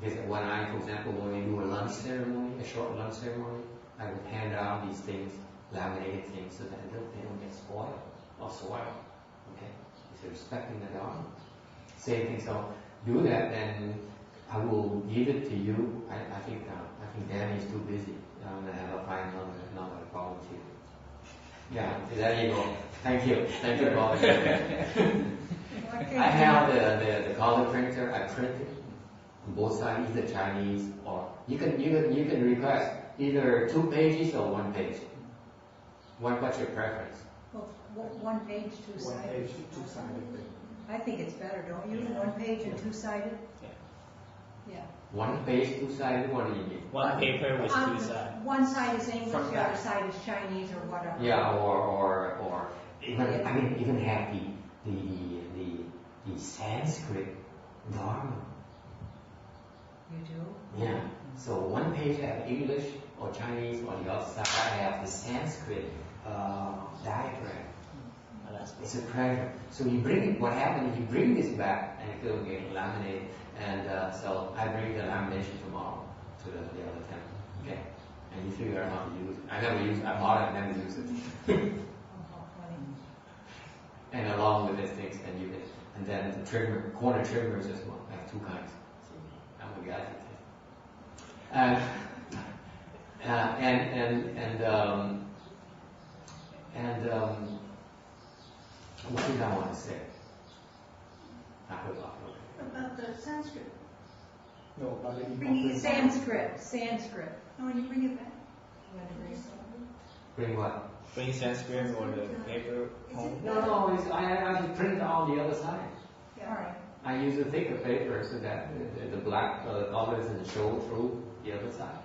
because when I, for example, when we do a lunch ceremony, a short lunch ceremony, I would hand out these things, laminated things, so that they don't get spoiled or soiled. Okay, it's respecting the Dharma. Same thing. So do that, then I will give it to you. I think Danny's too busy. I'm gonna have to find another volunteer. Yeah, there you go. Thank you for I have the color printer. I print it on both sides, either Chinese or you can request either 2 pages or 1 page. What's your preference? Well, 1 page, 2 One sided. page, two-sided. I think it's better, don't you? 1 page and 2 sided. Yeah. 1 page, 2 sided. What do you mean? One paper with 2 sides. One side is English, Front the other back. side is Chinese or whatever. Yeah, or even have the Sanskrit Dharma. You do? Yeah. So 1 page have English or Chinese, or the other side I have the Sanskrit diagram. Oh, that's good. It's a treasure. So you bring what happened? You bring this back and it will get laminated. And so I bring the lamination tomorrow to the other temple. Okay. And you figure out how to use it. I never use it. I bought it. I never use it. Oh, how funny. And along with these things, and then the trimmer, corner trimmers as well. I have 2 kinds. So I'm a guy. What did I want to say? I forgot. About the Sanskrit. No, but the Bringing it important Sanskrit. Oh, when you bring it back. Bring what? Bring Sanskrit or the paper home. No, I should print it on the other side. Yeah. All right. I use a thicker paper so that the black colors and show through the other side.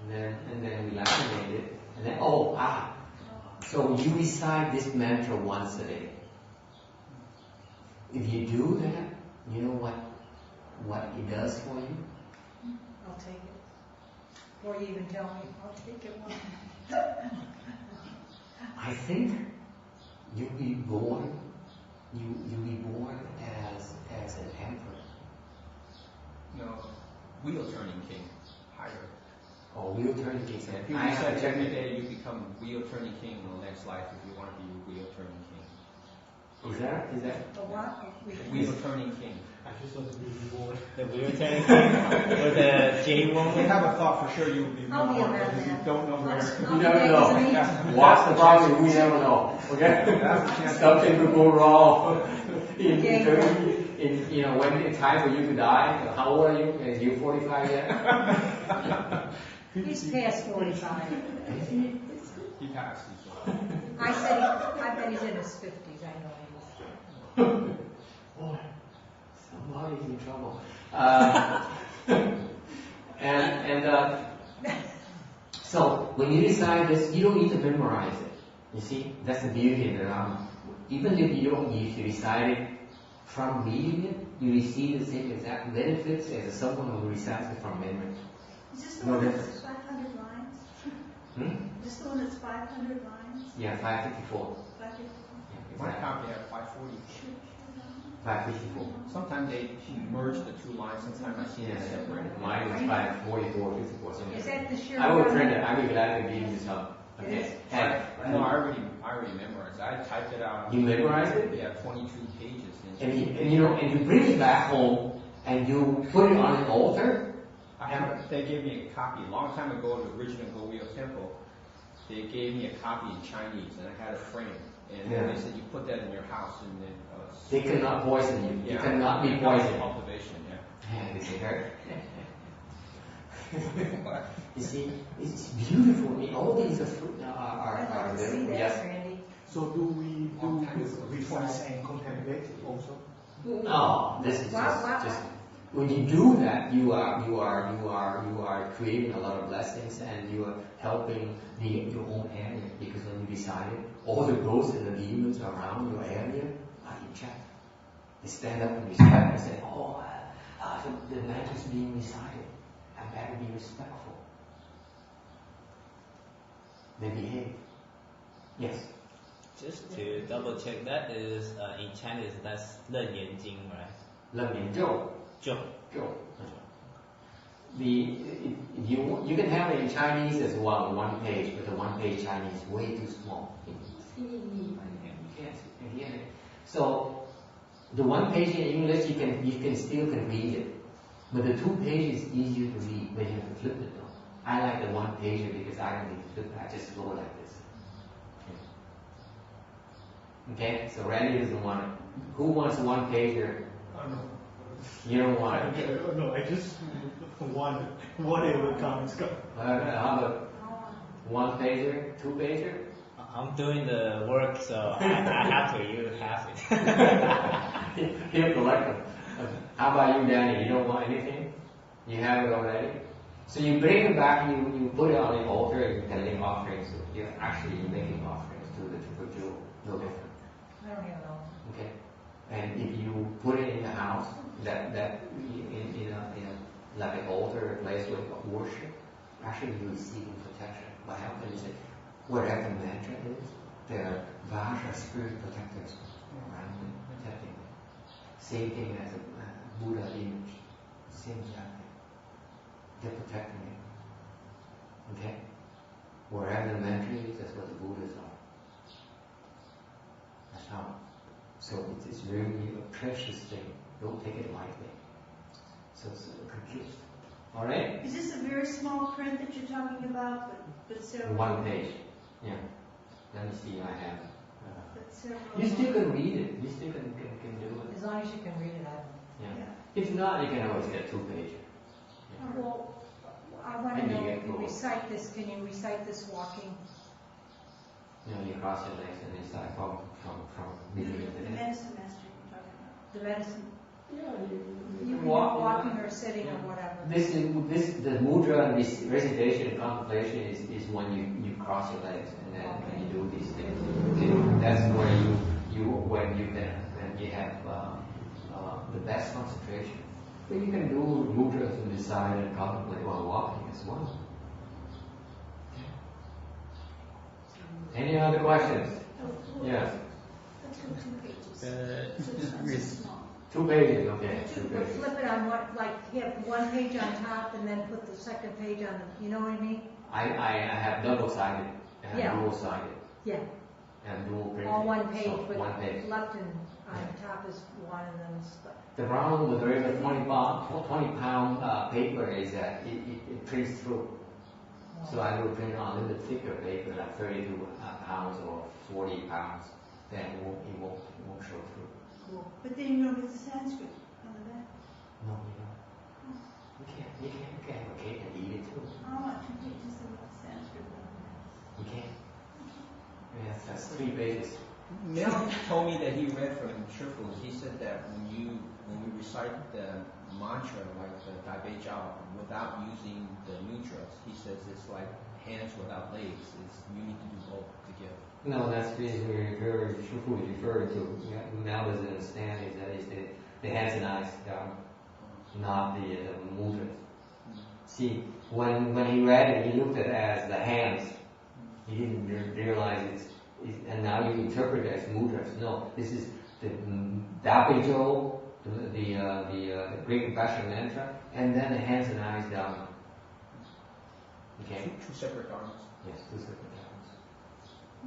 And then we laminate it. And then so you recite this mantra once a day. If you do that, you know what it does for you? I'll take it. Or you even tell me, I'll take it one. I think you'll be born as an emperor. No, wheel turning king, higher. Or wheel turning king. If you recite every day, you become wheel turning king in the next life if you want to be wheel turning king. Is that? The what? Wheel turning king. I just want to be rewarded. The wheel turning or the J You woman. have a thought for sure you will be I'll be rewarded, around but you then. don't know where. You never know. What's the problem? We never know. Okay? That's the chance. Something could go wrong. When it's time for you to die. How old are you? Is you 45 yet? He's past 45. He passed. I bet he's in his 50s. I know he is. Boy, somebody's in trouble. So when you decide this, you don't need to memorize it. You see, that's the beauty of the Dharma. Even if you don't need to recite it from reading it, you receive the same exact benefits as someone who recites it from memory. Is this the No one difference. that's 500 lines? Hmm? Is this the one that's 500 lines? Yeah, 554. 550? My copy had 540. 554. Sometimes they merge the 2 lines. Sometimes I see them separated. Mine is 544, 54. Something. Is that the sure I will one? print it. I will gladly give you some. Okay. No, I already memorized. I typed it out. You memorized it? Yeah, 22 pages. And you bring it back home and you put it on an altar. They gave me a copy a long time ago at the original Goryeo Temple. They gave me a copy in Chinese, and I had a frame. And Yeah. they said you put that in your house, and then They cannot poison you. yeah, You cannot be not poisoned. cultivation. Yeah. Yeah, it's hurt. You see, it's beautiful. I mean, all these are fruit I'd like to see that, yes. Randy. So do we do recite and contemplate also? No, this is Wow. just when you do that, you are creating a lot of blessings, and you are helping your own area, because when you recite it, all the ghosts and the demons around your area are in check. They stand up and respect and say, the mantra is being recited. I better be respectful. They behave. Yes. Just to double check, that is in Chinese, that's 楞严经, right? 楞严咒. 咒. You can have it in Chinese as well, 1 page, but the 1 page Chinese is way too small. You can't. So The one page in English you can still read it, but the 2 pages is easier to read, but you have to flip it though. I like the 1 pager because I don't need to flip it. I just go like this. Okay, so Randy doesn't want it. Who wants a 1 pager? Oh, no. You don't want it. No, I just want whatever comes. How about 1 pager, 2 pager? I'm doing the work, so I have to use half it. He'll collect them. How about you, Danny? You don't want anything? You have it already? So you bring it back, you put it on the altar, and you can make offerings. You're actually making offerings to the Triple Jewel. No different. I don't have it all. Okay, and if you put it in the house, that in a like an altar, a place with worship, actually you're receiving protection. What happens is that wherever the mantra is, there are Vajra spirit protectors around it, protecting it. Same thing as a Buddha image, same exact thing. They're protecting it. Okay, wherever the mantra is, that's what the Buddhas are. That's how. So it's really a precious thing. Don't take it lightly. So it's confused. All right? Is this a very small print that you're talking about, but several? 1 page. Yeah. Let me see. I have. But several. You still can read it. You still can do it. As long as you can read it, Yeah. If not, you can always get 2 pages. Yeah. Well, I want to And you know, get if you both. recite this, can you recite this walking? You cross your legs and it's like from beginning to The end. medicine master you're talking about. The medicine, Yeah, you can walk, walking or sitting or whatever. The mudra and this recitation and contemplation is when you cross your legs and then when you do these things. Okay? That's where when you have the best concentration. But you can do mudras and decide and contemplate while walking as well. Any other questions? Yes. Let's go 2 pages. So Uh, it's not so small. 2 pages, okay. 2 But pages. flip it on what, like, have 1 page on top and then put the second page on the, you know what I mean? I have double-sided and Yeah. dual-sided Yeah, and dual printing. all 1 page, So, but 1 page. left and on top is 1 and then it's like, The problem with there is a 20-pound paper is that it prints through. So I will print on a little bit thicker paper, like 32 pounds or 40 pounds. Then it won't show through. Cool. But then you don't get the Sanskrit on the back. No, you don't. You can't have a cake and eat it too. I want 2 pages of the Sanskrit on the back. You can't. Yeah, that's 3 pages. Mel told me that he read from Shifu. He said that when we recite the mantra like the Dai Bei Jiao without using the mudras, he says it's like hands without legs. You need to do both together. No, that's basically Shufu is referring to. Mel doesn't understand is that is the hands and eyes down, not the mudras. See, when he read it, he looked at it as the hands. He didn't realize and now you interpret it as mudras. No, this is the Dabejo, the Great Compassion Mantra, and then the hands and eyes down. Okay? Two separate arms. Yes, 2 separate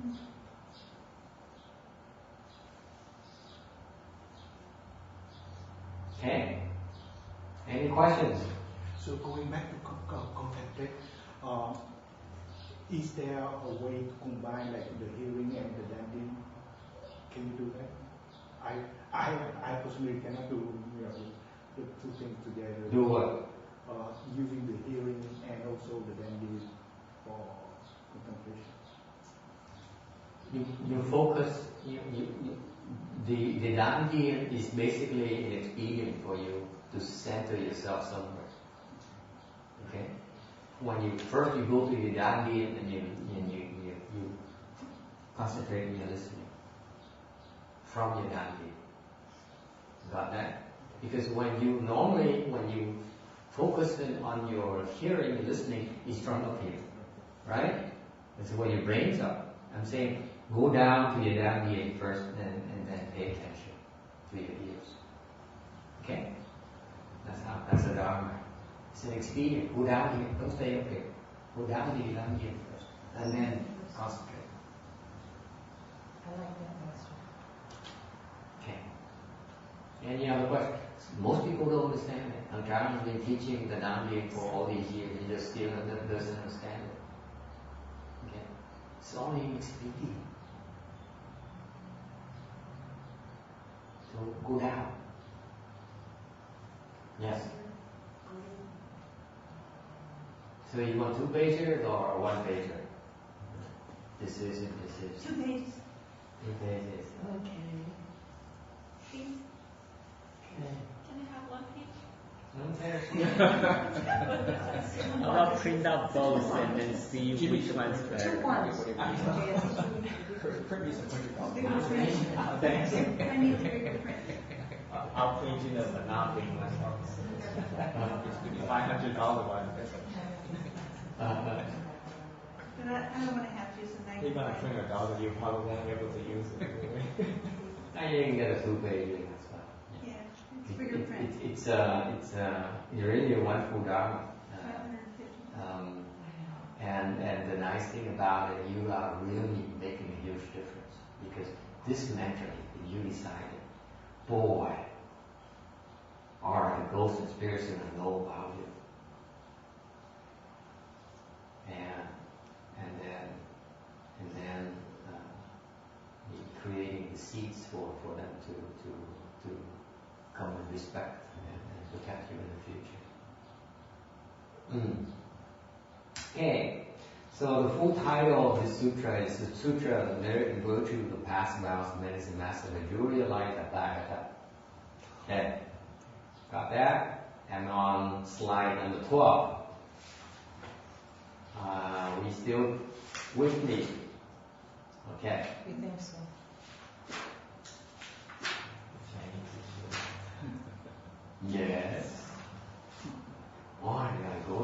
arms. Okay. Any questions? So going back to contemplate, is there a way to combine like the hearing and the landing? Can you do that? I personally cannot do the 2 things together. Do what? Using the hearing and also the landing for contemplation. You focus. The Dandi is basically an expedient for you to center yourself somewhere. Okay. When you go to the Dandi and you concentrate on your listening from your Dandi. Got that? Because when you focus on your hearing and listening, is from up here, right? That's where your brain's up. I'm saying go down to your Dandi first, and then pay attention to your ears. Okay? That's the Dharma. It's an expedient. Go down here. Don't stay up here. Go down to your Dandi first, and then concentrate. I like that, Master. Okay. Any other questions? Most people don't understand it. Ajahn has been teaching the Namgyal for all these years. He just still doesn't understand it. Okay? It's only explain. So go down. Yes. So you want 2 pages or 1 pager? This is. 2 pages. 2 pages. Okay. Please. Okay. Can I have 1 page? I'll print out both and then see which one's better. 2 ones. Print me some $100. Thanks. I need a bigger print. I'll print it up, but not bring myself. $500 one. But I don't want to have just a nice. Even at $200, you probably won't be able to use it. I can get a 2 pager. That's fine. Yeah, it's bigger print. It's really a wonderful Dharma. 550. And the nice thing about it, you are really making a huge difference. Because this mantra that you decided, boy, are the ghosts and spirits going to know about you. And then creating the seeds for them to come and respect and protect you in the future. Okay, so the full title of this sutra is the Sutra of the Merit and Virtue of the Past Vows of Medicine Master Vajrayana Light Tathagata. Okay, got that? And on slide number 12. We still with me? Okay. We think so. Yes. Why did I go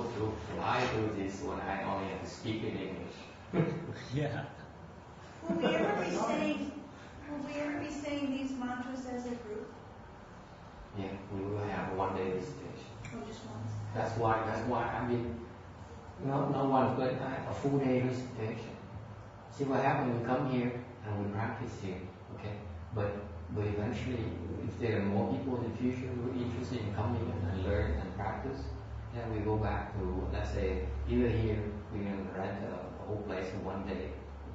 fly through this when I only have to speak in English? Yeah. Will we ever be saying these mantras as a group? Yeah, we will have one day visitation. Or just once? That's why I mean, not once, but a full day visitation. See what happens, we come here and we practice here, okay? But eventually, if there are more people in the future who are interested in coming and learn and practice, then we go back to, let's say, either here, we can rent a whole place in one day,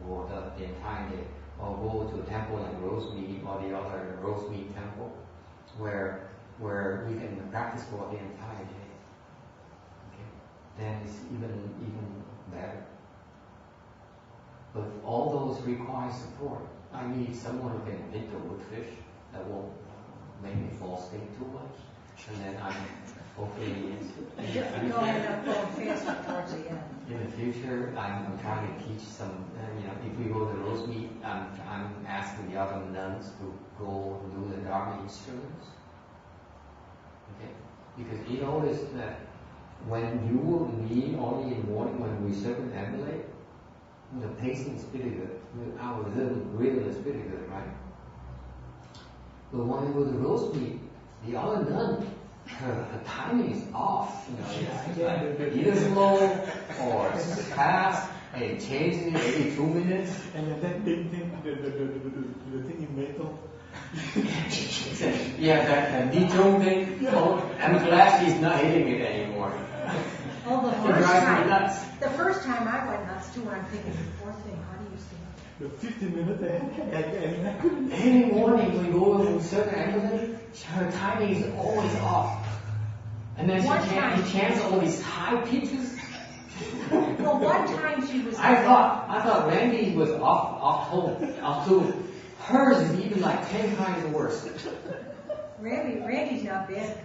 or the entire day, or go to a temple like Rosemead or the other Rosemead temple, where we can practice for the entire day. Okay? Then it's even better. But all those require support. I need someone who can hit the woodfish that won't make me fall asleep too much. And then I'm hopefully Go end up going faster towards the end. in the future, I'm trying to teach some, if we go to Rosemead, I'm asking the other nuns to go and do the Dharma instruments. Okay? Because you notice that when you and me, only in the morning, when we circumambulate, the pacing is pretty good. Our rhythm is pretty good, right? But when we go to Rosemead, the other nun, her timing is off. It's either slow or fast, and it changes every 2 minutes. And then the thing in metal. Yeah, that D-tone thing. Oh, I'm glad she's not hitting it anymore. Oh, It drives me nuts. the first time I went nuts too, and I'm thinking, poor thing, how do you stand? The 15 minutes and I couldn't. Every morning we go to certain ambulance, her timing is always off. And then she chants all these high pitches. Well, one time she was. I thought Randy was off too. Hers is even like 10 times worse. Randy's not bad.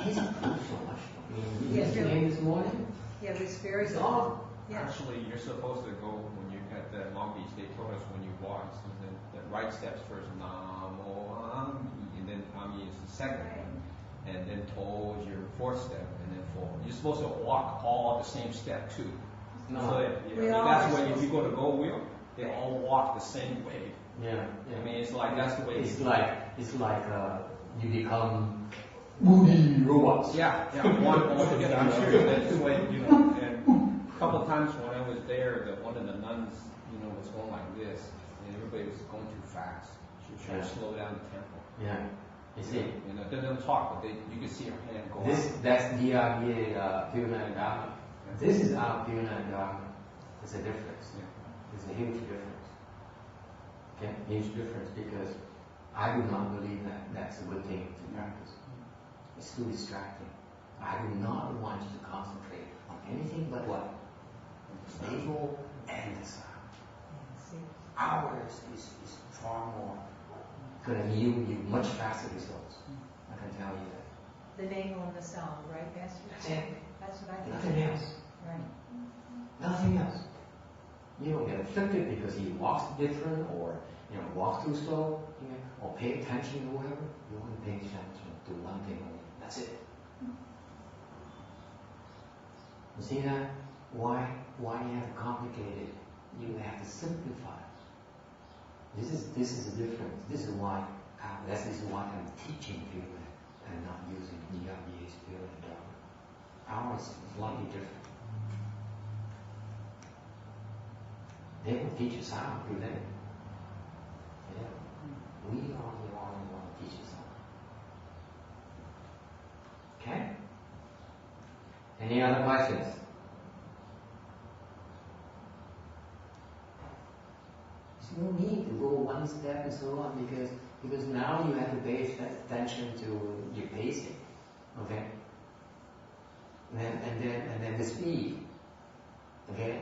He's improved so much. I mean, you Yes, listened to him this morning? Yeah, it was very It's good. on. Yeah. Actually, you're supposed to go when you're at the Long Beach. They told us when you walk, so the right steps first, Namo Ami, and then Ami is the second one, and then To is your fourth step, and then 4. You're supposed to walk all the same step too. No. So that's why if you go to Go Wheel, they all walk the same way. Yeah. I mean, it's like that's the way. It's like you become moody robots. Yeah, one altogether. I'm sure that's the way, and a couple of times when I was there, one of the nuns, was going like this, and everybody was going too fast. She was trying to slow down the tempo. Yeah. You see? You know, they don't talk, but you can see her hand go That's DRBA Pure Land Dharma. This is our Pure Land Dharma. There's a difference. There's a huge difference. Okay? Huge difference because I do not believe that that's a good thing to practice. It's too distracting. I do not want you to concentrate on anything but what? Stable and the sound. Ours is far more going to yield you much faster results. I can tell you that. The name on the sound, right, Master? That's it. That's what I think. Nothing else. Right. Nothing else. You don't get afflicted because he walks different or walks too slow, or pay attention to whoever. You only pay attention to one thing only. That's it. You see that? Why you have to complicate it? You have to simplify. This is the difference. This is why I'm teaching you and not using DRBA's Pure and Dharma. Ours is slightly different. They will teach us how to do that. Yeah. We are the only one who teaches how. Okay? Any other questions? There's no need to go one step and so on because now you have to pay attention to your pacing. Okay? And then the speed. Okay?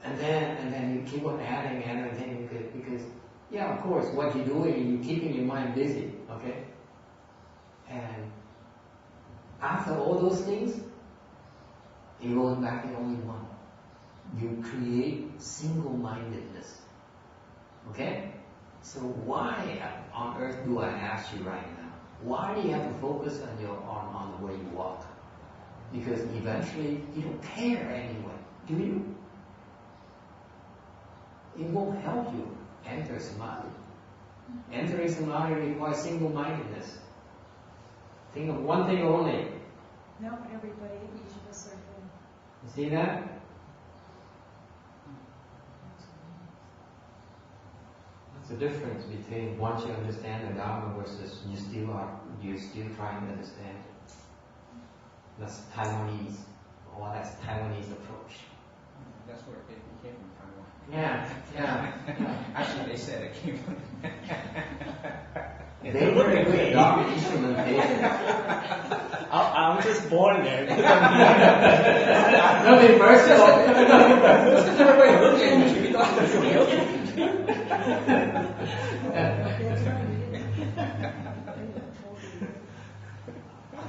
And then you keep on adding because of course what you're doing, you're keeping your mind busy, okay? And after all those things, it goes back to only one. You create single-mindedness. Okay? So why on earth do I ask you right now? Why do you have to focus on the way you walk? Because eventually you don't care anyway, do you? It won't help you enter samadhi. Entering samadhi requires single-mindedness. Think of one thing only. Not everybody, each of us are doing. You see that? That's the difference between once you understand the Dharma versus you still trying to understand it. That's Taiwanese. That's Taiwanese approach. That's where it came from, Taiwan. Yeah. Actually, they said it came from. They were a good Dharma instrumentation. I'm just born there. Nothing personal. Everybody looked at you. You thought it was real.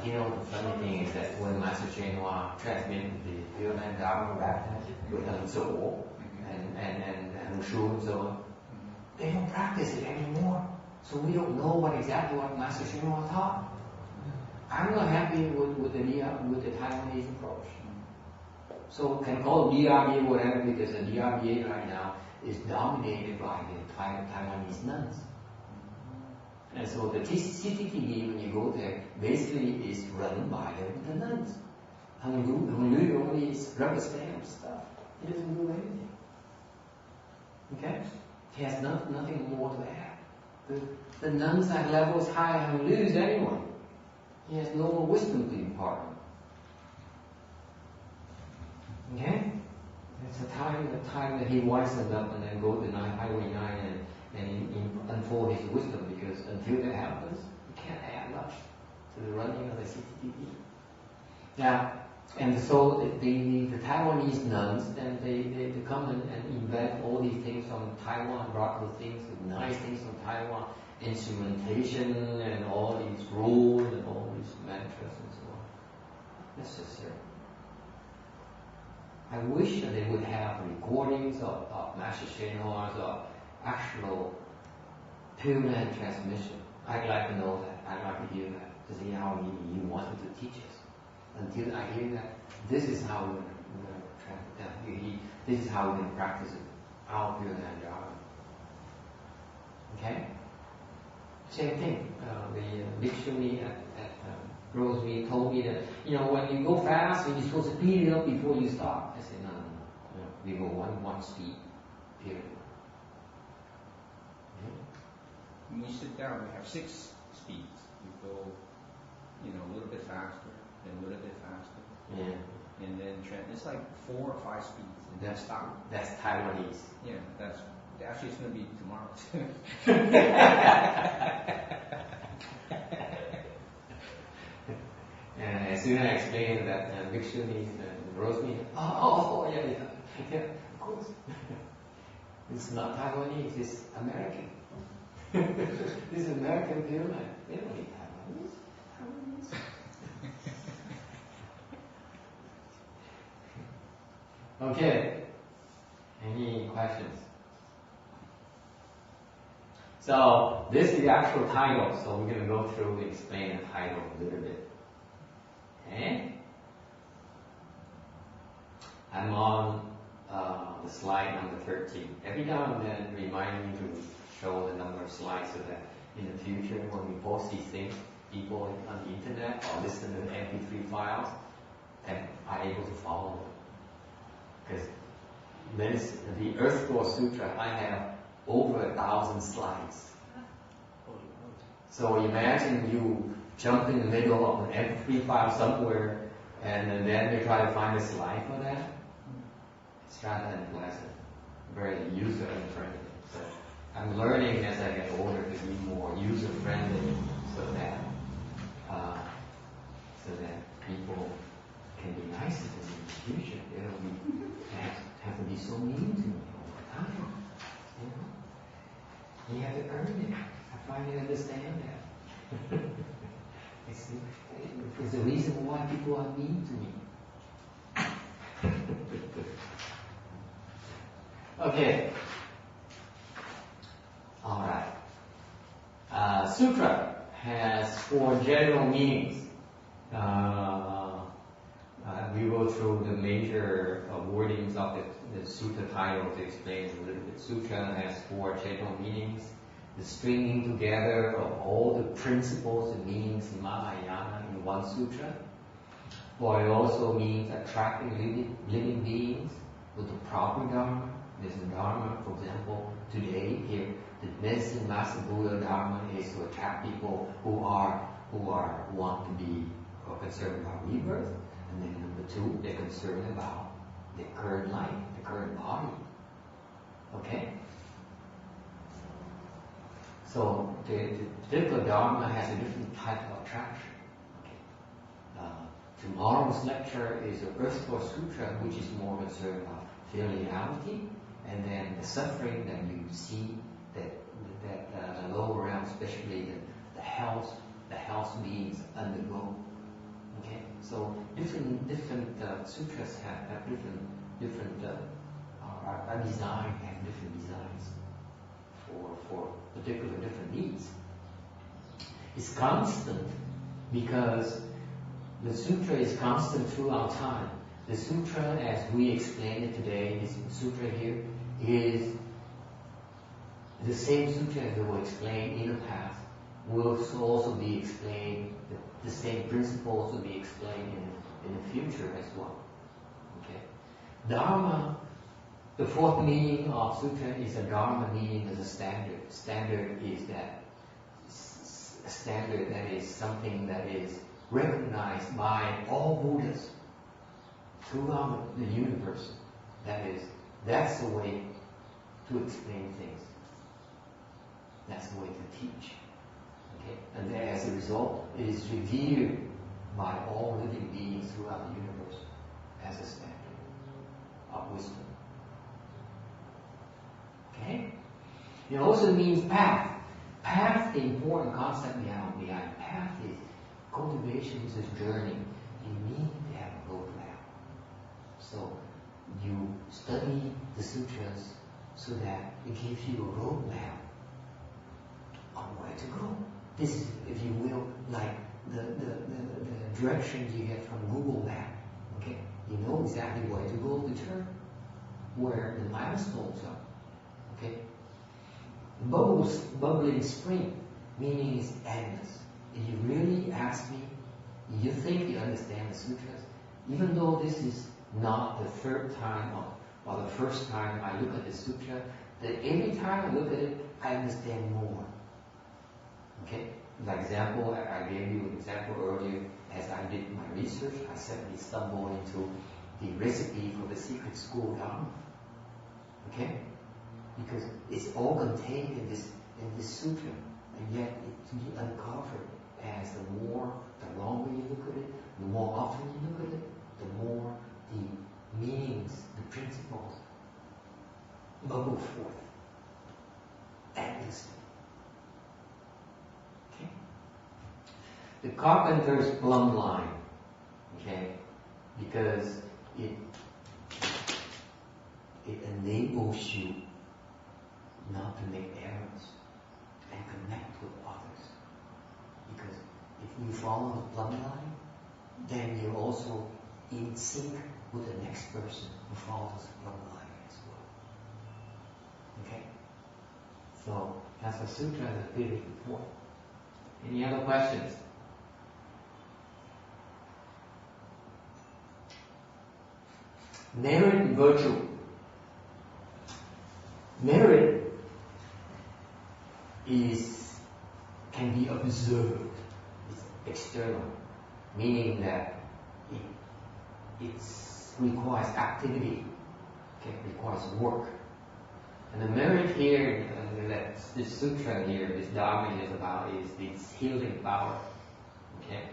The funny thing is that when Master Shenhua transmitted the Pure Land Dharma back with Hung So and Hung Shu and so on, they don't practice it anymore. So we don't know exactly what Master Shenhua taught. I'm not happy with the Taiwanese approach. So can call it DRBA whatever because the DRBA right now is dominated by the Taiwanese nuns. And so the CTTV, when you go there, basically is run by the nuns. Hung Lu only is rubber stamp stuff. He doesn't do anything. Okay? He has nothing more to add. The nuns have levels higher than Hung Lu's anyway. He has no more wisdom to impart. Okay? It's the time that he wisens up and then go to Highway 9 and unfold his wisdom because until that happens, you can't add much to the running of the CCTV. Now, and so the Taiwanese nuns, then they come and invent all these things from Taiwan, brought those things, nice things from Taiwan, instrumentation and all these rules and all these mantras and so on. Necessary. I wish that they would have recordings of Master Shenhua's actual Pure Land transmission. I'd like to know that. I'd like to hear that. To see how he wanted to teach us. Until I hear that, this is how we're going to this is how we're going to practice it. Our Pure Land Dharma. Okay? Same thing. The Bhikshuni at Rosemary told me that, when you go fast, you're supposed to speed it up before you stop. I said, no. We go one speed, period. When you sit down, we have 6 speeds. You go, a little bit faster, then a little bit faster. Yeah. And then it's like 4 or 5 speeds. And then stop. That's Taiwanese. Yeah, actually it's going to be tomorrow. And as soon as I explain that mixture means roast meat, yeah, of course. It's not Taiwanese, it's American. This is American pyramid. They don't eat Taiwanese. Okay. Any questions? So this is the actual title. So we're going to go through and explain the title a little bit. Okay. I'm on the slide number 13. Every now and then, remind me to show the number of slides so that in the future, when we post these things, people on the internet or listen to the MP3 files are able to follow them. Because the Earth Core Sutra, I have over 1,000 slides. So imagine you jump in the middle of an MP3 file somewhere, and then you try to find a slide for that. It's rather unpleasant, very user-unfriendly. So I'm learning as I get older to be more user-friendly, so that people can be nicer to me in the future. They don't have to be so mean to me all the time. You have to earn it. I finally understand that. It's the reason why people are mean to me. Okay. Alright. Sutra has 4 general meanings. We go through the major wordings of the sutra title to explain a little bit. Sutra has 4 general meanings. The stringing together of all the principles and meanings in Mahayana in one sutra. Or it also means attracting living beings with the proper dharma. There's a dharma, for example, today here, the medicine Master Buddha Dharma is to attract people who want to be concerned about rebirth. And then number 2, they're concerned about their current life, the current body. Okay? So the particular Dharma has a different type of attraction. Okay. Tomorrow's lecture is the Earth Core Sutra, which is more concerned about filiality, and then the suffering that you see that the lower realm, especially the health beings undergo. Okay, so different sutras have different are designed, have different designs for particular different needs. It's constant because the sutra is constant throughout time. The sutra, as we explain it today, this sutra here, is the same sutra that will explain in the past will also be explained. The same principles will be explained in the future as well. Okay, Dharma. The 4th meaning of sutra is a Dharma meaning as a standard. Standard is a standard that is something that is recognized by all Buddhas throughout the universe. That's the way to explain things. That's the way to teach. Okay? And as a result, it is revered by all living beings throughout the universe as a standard of wisdom. Okay? It also means path. Path, the important concept behind path is cultivation is a journey. You need to have a roadmap. So you study the sutras so that it gives you a roadmap on where to go. This is, if you will, like the directions you get from Google Map. Okay? You know exactly where to go to turn, where the milestones are. Okay? Bubbling spring, meaning is endless. If you really ask me, you think you understand the sutras, even though this is not the 3rd time or the first time I look at the sutra, that every time I look at it, I understand more. Okay? like example, I gave you an example earlier. As I did my research, I suddenly stumbled into the recipe for the secret school Dharma. Okay? Because it's all contained in this sutra, and yet it can be uncovered as the longer you look at it, the more often you look at it, the more the meanings, the principles bubble forth endlessly. Okay? The carpenter's plumb line, okay, because it enables you not to make errors and connect with others. Because if you follow the plumb line, then you're also in sync with the next person who follows the plumb line as well. Okay? So that's the sutra is really important. Any other questions? Merit and virtue. Merit can be observed. It's external, meaning that it requires activity, okay, requires work. And the merit here, that this sutra here, this Dharma is about, is its healing power. Okay?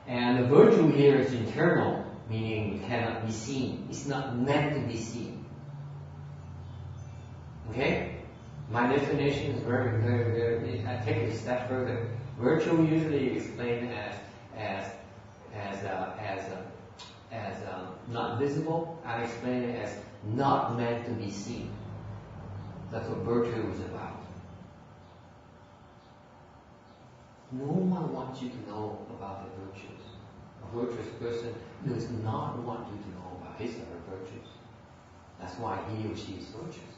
And the virtue here is internal, meaning it cannot be seen. It's not meant to be seen. Okay? My definition is very, very, very, I take it a step further. Virtue usually explained as not visible. I explain it as not meant to be seen. That's what virtue is about. No one wants you to know about the virtues. A virtuous person does not want you to know about his or her virtues. That's why he or she is virtuous.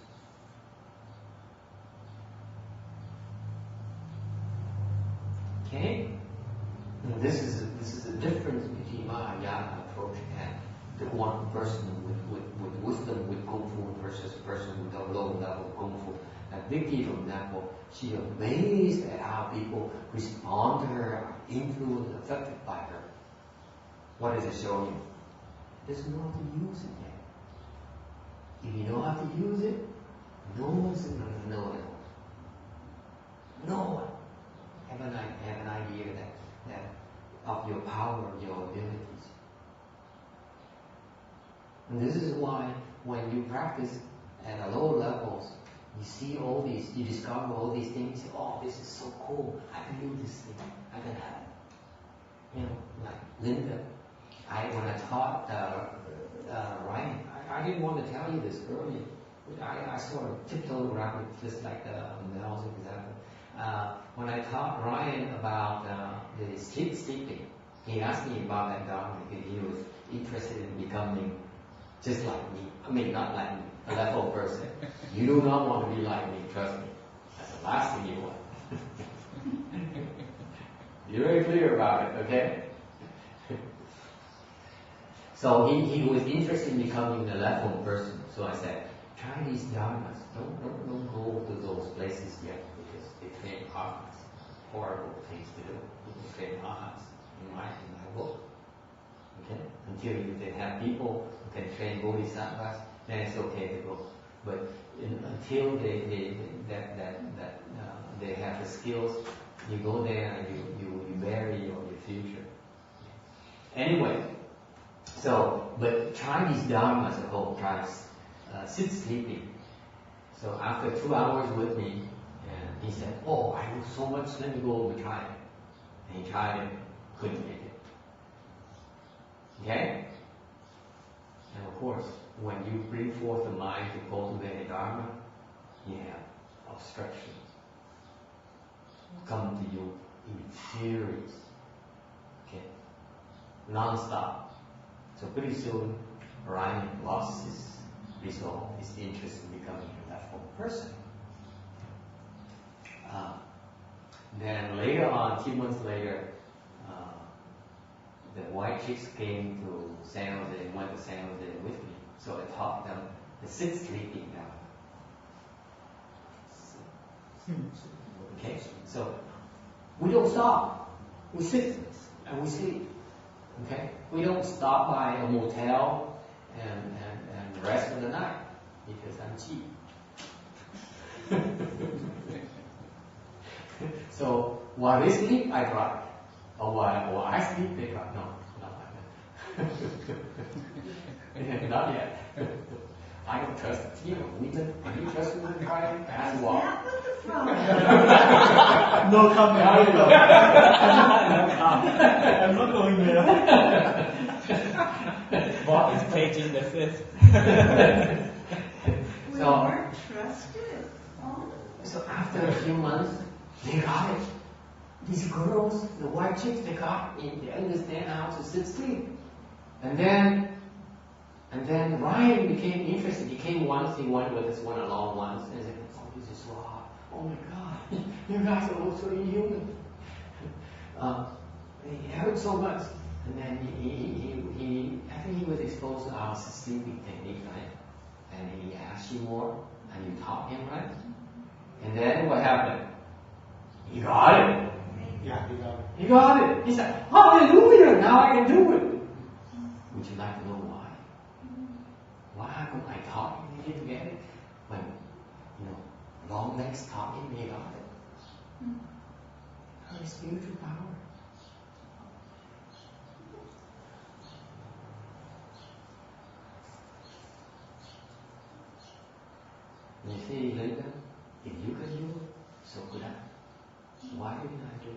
Okay? And this is the difference between Mahayana approach and the one person with wisdom, with Kung Fu versus a person with a low level of Kung Fu. Like Vicky, for example, she amazed at how people respond to her, are influenced, affected by her. What does it show you? Doesn't know how to use it yet. If you know how to use it, no one's going to know it. No one have an idea that of your power, your abilities. And this is why when you practice at a lower levels, you see all these, you discover all these things. Oh, this is so cool! I can do this thing. I can have, like Linda. When I taught Ryan, I didn't want to tell you this earlier. I sort of tiptoed around it, just like Mel's example. When I taught Ryan about the sleeping, he asked me about that Dharma because he was interested in becoming just like me. I mean, not like me, a level person. You do not want to be like me, trust me. That's the last thing you want. Be very clear about it, okay? So he was interested in becoming a level person. So I said, try these dharmas. Don't go to those places yet because they train arhats. Horrible things to do. People train arhats in my book. Okay? Until you can have people who can train bodhisattvas, then it's okay to go. But until they have the skills, you go there and you bury your future. Anyway, so but try these dharmas at home. Try sit sleeping. So after 2 hours with me, and he said, "Oh, I know so much. Let me go and try it." And he tried it, couldn't make it. Okay? And of course, when you bring forth the mind to cultivate a dharma, you have obstructions come to you in series. Okay? Non-stop. So pretty soon, Ryan lost his resolve, his interest in becoming a level person. Then later on, 2 months later, the white chicks came to San Jose and went to San Jose with me. So I taught them the sit sleeping down. Okay, so We don't stop. We sit and we sleep. Okay? We don't stop by a motel and rest for the night because I'm cheap. So while they sleep, I drive. Or while I sleep, they drive. No, not like that. Not yet. I don't trust women. Do you trust women driving? Ask what? That was the problem. No comment. I'm not going there. Bob is taking the fifth. We So- weren't trusted. Oh. So after a few months, they got it. These girls, the white chicks, they got it. They understand how to sit sleep. And then Ryan became interested. He came once, he went with us one along once, and said, oh, this is so hot. Oh my God, you guys are all so inhuman. He hurt so much. And then he I think he was exposed to our sleeping technique, right? And he asked you more, and you taught him, right? And then what happened? He got it. Yeah, you know. He got it. He said, hallelujah, now I can do it. Would you like to know why? Why come I taught him he didn't get it? When, long legs taught him he got it. Her spiritual power. You see, Linda, if you can do it, so could I. Why didn't I do it?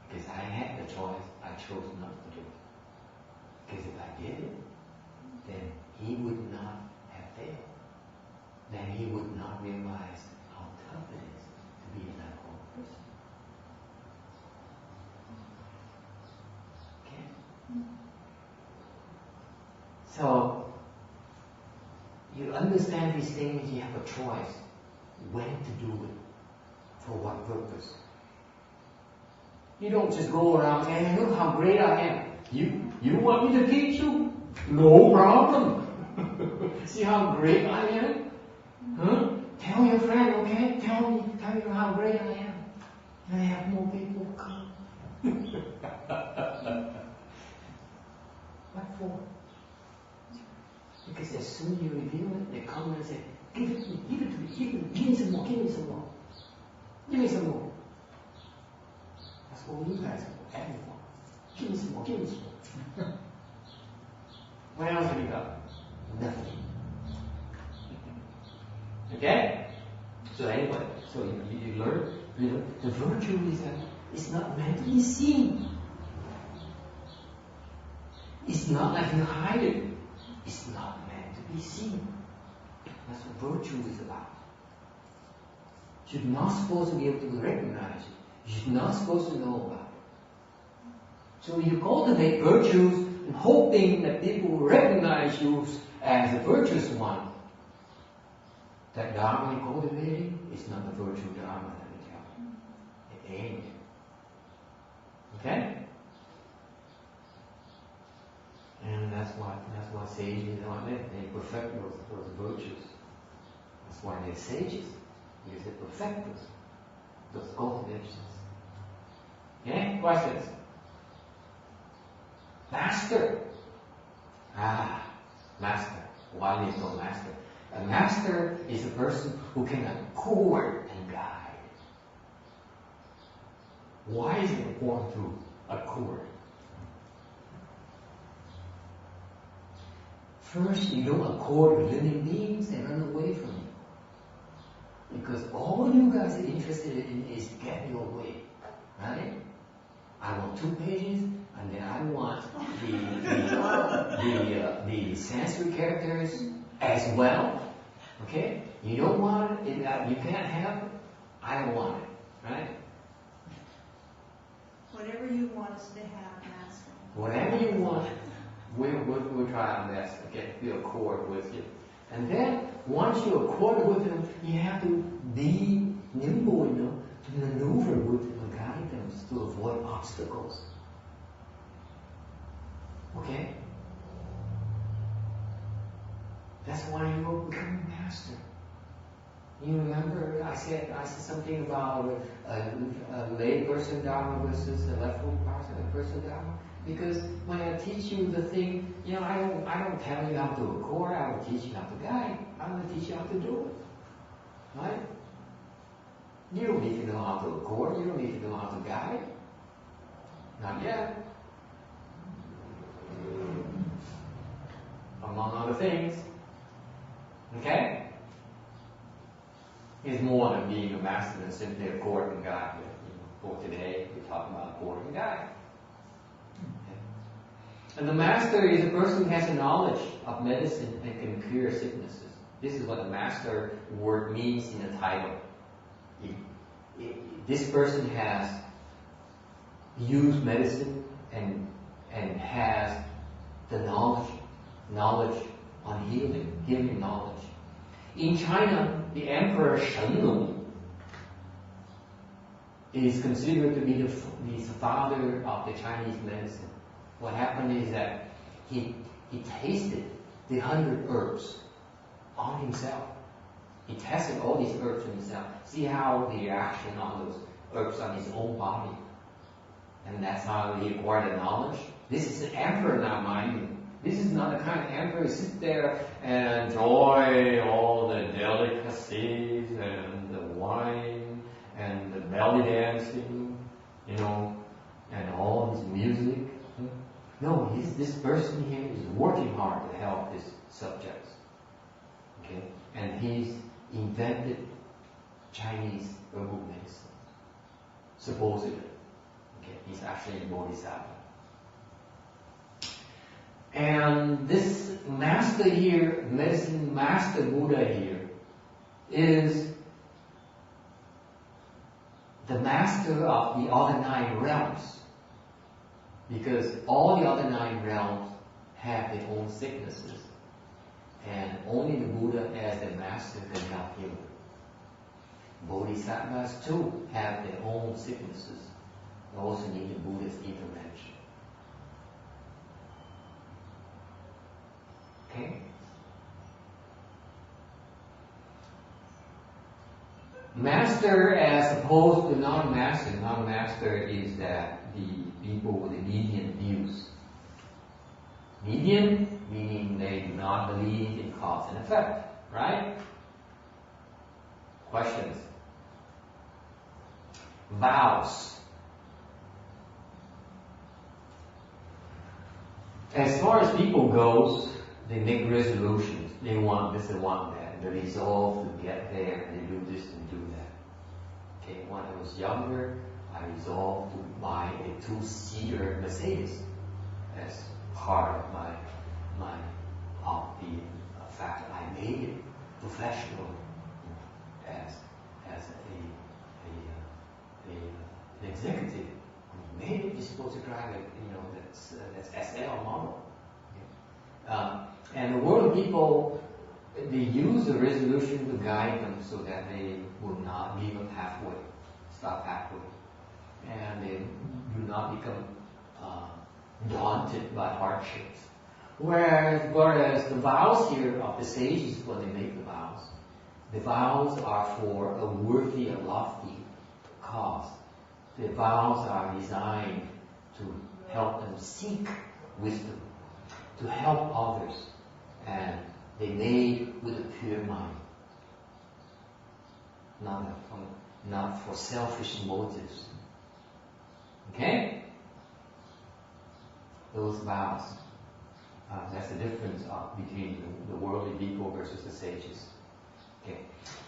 Because I had the choice, I chose not to do it. Because if I did it, then he would not have failed. Then he would not realize how tough it is to be an alcoholic person. Okay? So, you understand these things, you have a choice when to do it, for what purpose. You don't just go around saying, look how great I am. You want me to teach you? No problem. See how great I am? Huh? Tell your friend, okay? Tell you how great I am. And have more people come. What for? Because as soon as you reveal it, they come and say, give it to me, give it to me, give me some more, give me some more. Give me some more. That's what you guys are asking for. Give me some more, give me some more. What else have you got? Nothing. Okay? So anyway, so you learn, the virtue is that it's not meant to be seen. It's not like you hide it. It's not meant to be seen. That's what virtue is about. You're not supposed to be able to recognize it. You're not supposed to know about it. So you cultivate virtues and hoping that people will recognize you as a virtuous one. That Dharma you're cultivating is not the virtue Dharma, let me tell you. It ain't. Okay? And that's why sages are there. They perfect those virtues. That's why they're sages. Because they perfect those cultivations. Okay? Questions? Master. Master. Why is it called master? A master is a person who can accord and guide. Why is it important to accord? First, you don't accord with living beings and run away from you. Because all you guys are interested in is getting your way. Right? I want 2 pages, and then I want the Sanskrit characters as well. Okay? You don't want it, you can't have it, I don't want it. Right? Whatever you want us to have, Master. Whatever you want, we'll try our best to get the accord with you. And then, once you accord with them, you have to be nimble enough to maneuver with them and guide them to avoid obstacles. Okay? That's why you will become a master. You remember I said something about a lay person Dharma versus a left foot person Dharma? Because when I teach you the thing, I don't tell you how to accord, I will teach you how to guide. I will teach you how to do it. Right? You don't need to know how to accord, you don't need to know how to guide. Not yet. Among other things. Okay? It's more than being a master than simply a court and guide. For today, we're talking about court and guide. Okay. And the master is a person who has a knowledge of medicine and can cure sicknesses. This is what the master word means in the title. This person has used medicine and has the knowledge on healing knowledge. In China, the Emperor Shenlong is considered to be the father of the Chinese medicine. What happened is that he tasted the 100 herbs on himself. He tested all these herbs on himself. See how the reaction on those herbs on his own body. And that's how he acquired the knowledge. This is an emperor now, mind you. This is not the kind of emperor who sits there and enjoy all the delicacies and the wine and the belly dancing, and all this music. No, this person here is working hard to help his subjects. Okay? And he's invented Chinese herbal medicine. Supposedly. Okay? He's actually a bodhisattva. And this master here, medicine master Buddha here, is the master of the other 9 realms. Because all the other 9 realms have their own sicknesses. And only the Buddha as the master can help heal them. Bodhisattvas too have their own sicknesses. They also need the Buddha's intervention. Okay? Master as opposed to non-master. Non-master is that the people with the median views. Median, meaning they do not believe in cause and effect. Right? Questions? Vows. As far as people goes, they make resolutions. They want this, they want that. They resolve to get there. They do this and do that. Okay, when I was younger, I resolved to buy a 2-seater Mercedes as part of the fact that I made it professionally as an executive. When you made it, you're supposed to drive it. That's SL model. Okay. And the world people, they use the resolution to guide them so that they will not leave them halfway, stop halfway, and they do not become daunted by hardships. Whereas the vows here of the sages, when they make the vows are for a worthy and lofty cause. The vows are designed to help them seek wisdom, to help others, and they made with a pure mind, not for selfish motives. Okay? Those vows. That's the difference between the worldly people versus the sages. Okay.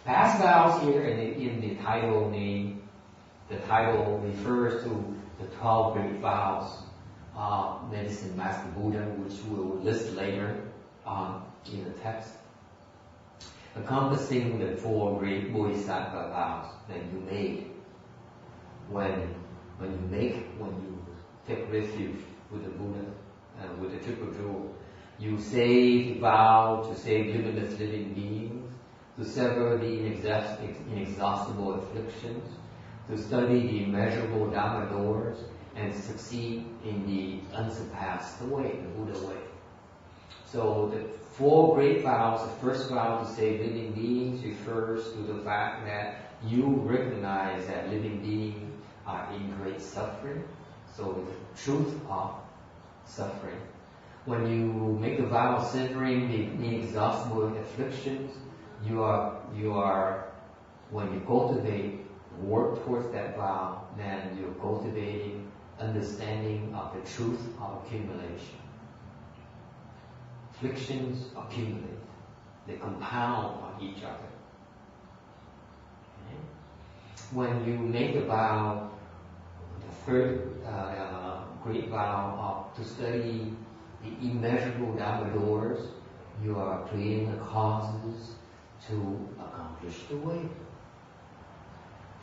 Past vows here in the title name, the title refers to the 12 great vows of Medicine Master Buddha, which we'll list later on in the text, encompassing the 4 great Bodhisattva vows that you made when you take refuge with the Buddha, with the Triple Jewel. You say the vow to save limitless living beings, to sever the inexhaustible afflictions, to study the immeasurable Dhamma doors, and succeed in the unsurpassed way, the Buddha way. So the 4 great vows, the first vow to save living beings refers to the fact that you recognize that living beings are in great suffering. So the truth of suffering. When you make the vow of severing the inexhaustible afflictions, you are when you cultivate, work towards that vow, then you're cultivating understanding of the truth of accumulation. Afflictions accumulate. They compound on each other. Okay? When you make a vow, the third great vow to study the immeasurable Dhamma doors, you are creating the causes to accomplish the way.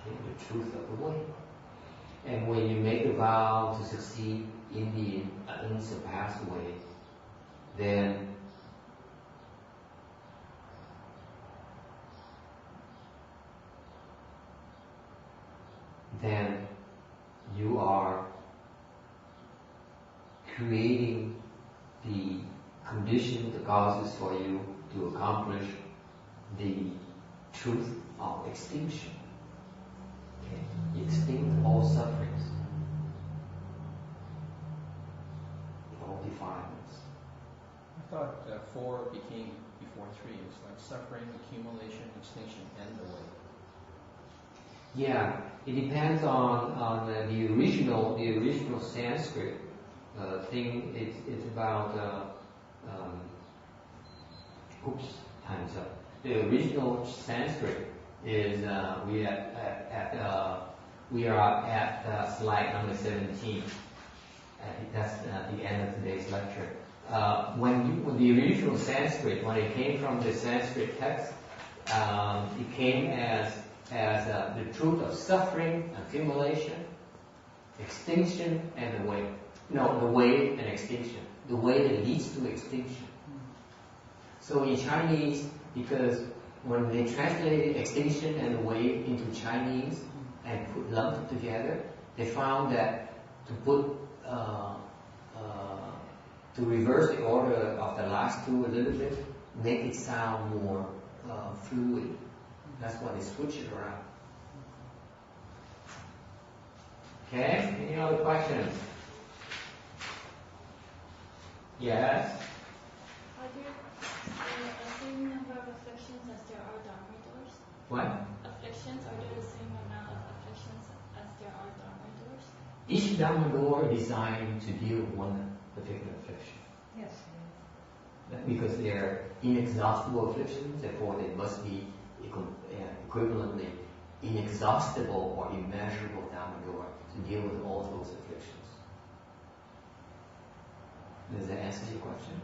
Okay, the truth of the way. And when you make a vow to succeed in the unsurpassed way, then you are creating the condition, the causes for you to accomplish the truth of extinction. Okay? Extinct all sufferings, all defilements. I thought 4 became before 3. It's like suffering, accumulation, extinction, and the way. Yeah, it depends on the original Sanskrit thing. It's about time's up. The original Sanskrit is we are at slide number 17. That's the end of today's lecture. When the original Sanskrit, when it came from the Sanskrit text, it came as the truth of suffering, accumulation, extinction, and the way. No, the way and extinction. The way that leads to extinction. So in Chinese, because when they translated extinction and the way into Chinese and lumped it together, they found that to reverse the order of the last 2 a little bit, make it sound more fluid. That's why they switch it around. Okay? Any other questions? Yes? Are there the same number of afflictions as there are Dharma doors? What? Afflictions, are there the same amount of afflictions as there are Dharma doors? Each Dhamma door is designed to deal with one particular affliction. Yes. Because they are inexhaustible afflictions, therefore they must be equivalently inexhaustible or immeasurable Dhamma door to deal with all those afflictions. Does that answer your question?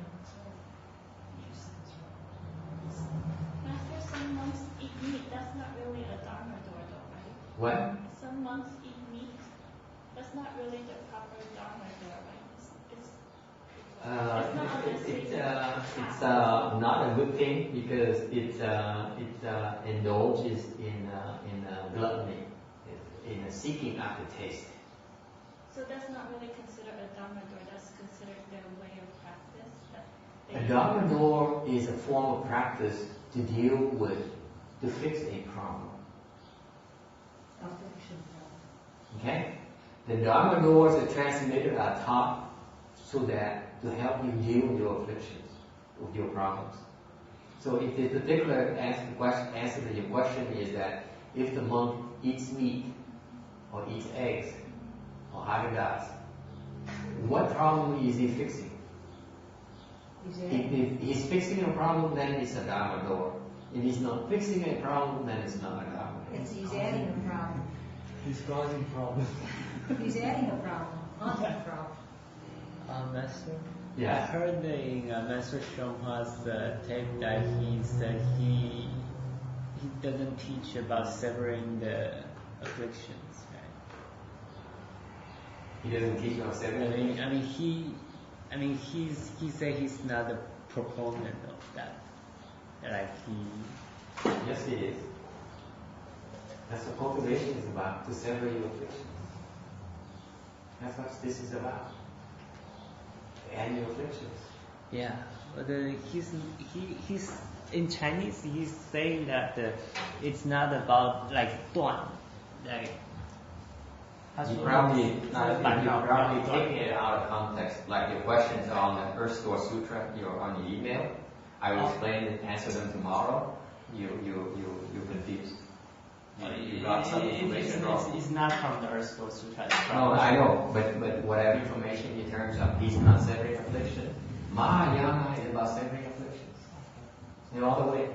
Master, some monks eat meat. That's not really a Dharma door though, right? What? Some monks eat meat. That's not really the proper Dharma door, right? It's not a good thing because it indulges in gluttony, in seeking after taste. So that's not really considered a Dharma door. That's considered their way of practice. A Dharma door is a form of practice to deal with, to fix a problem. Okay? The Dharma doors are transmitted are taught so that to help you deal with your afflictions, with your problems. So if the particular answer to your question is that if the monk eats meat or eats eggs or Haagen-Dazs, what problem is he fixing? If he's fixing a problem, then it's a Dharma door. If he's not fixing a problem, then it's not a Dharma door. He's adding a problem. He's causing problems. He's adding a problem, not a problem. Master? Yeah. I heard in Master Shonghua's tape that he said he doesn't teach about severing the afflictions, right? He doesn't teach about severing. He said he's not a proponent of that. Like Yes, he is. That's what cultivation is about, to sever your afflictions. That's what this is about. To end your afflictions. Yeah, but he's in Chinese. He's saying that it's not about like 断, like. You probably taking it out of context. Like your questions on the Earth Door Sutra, you're on your email. I will explain and answer them tomorrow. You confused. You got some information wrong. It's not from the Earth Door Sutra. No, I know, but whatever information in terms of peace, non-severing affliction, Mahayana is about severing afflictions. In all the way.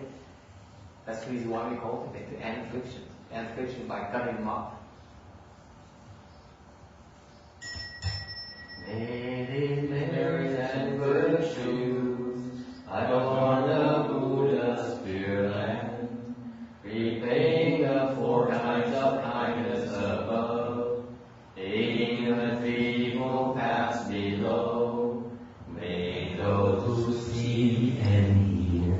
That's the reason why we cultivate to end affliction by cutting them off. Many merits and virtues adorn the Buddha's pure land, repaying the 4 kinds of kindness above, aiding the feeble paths below, make those who see and hear.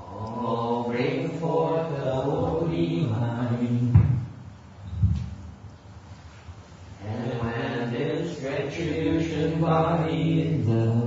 All bring forth the holy mind. And when this retribution body is done,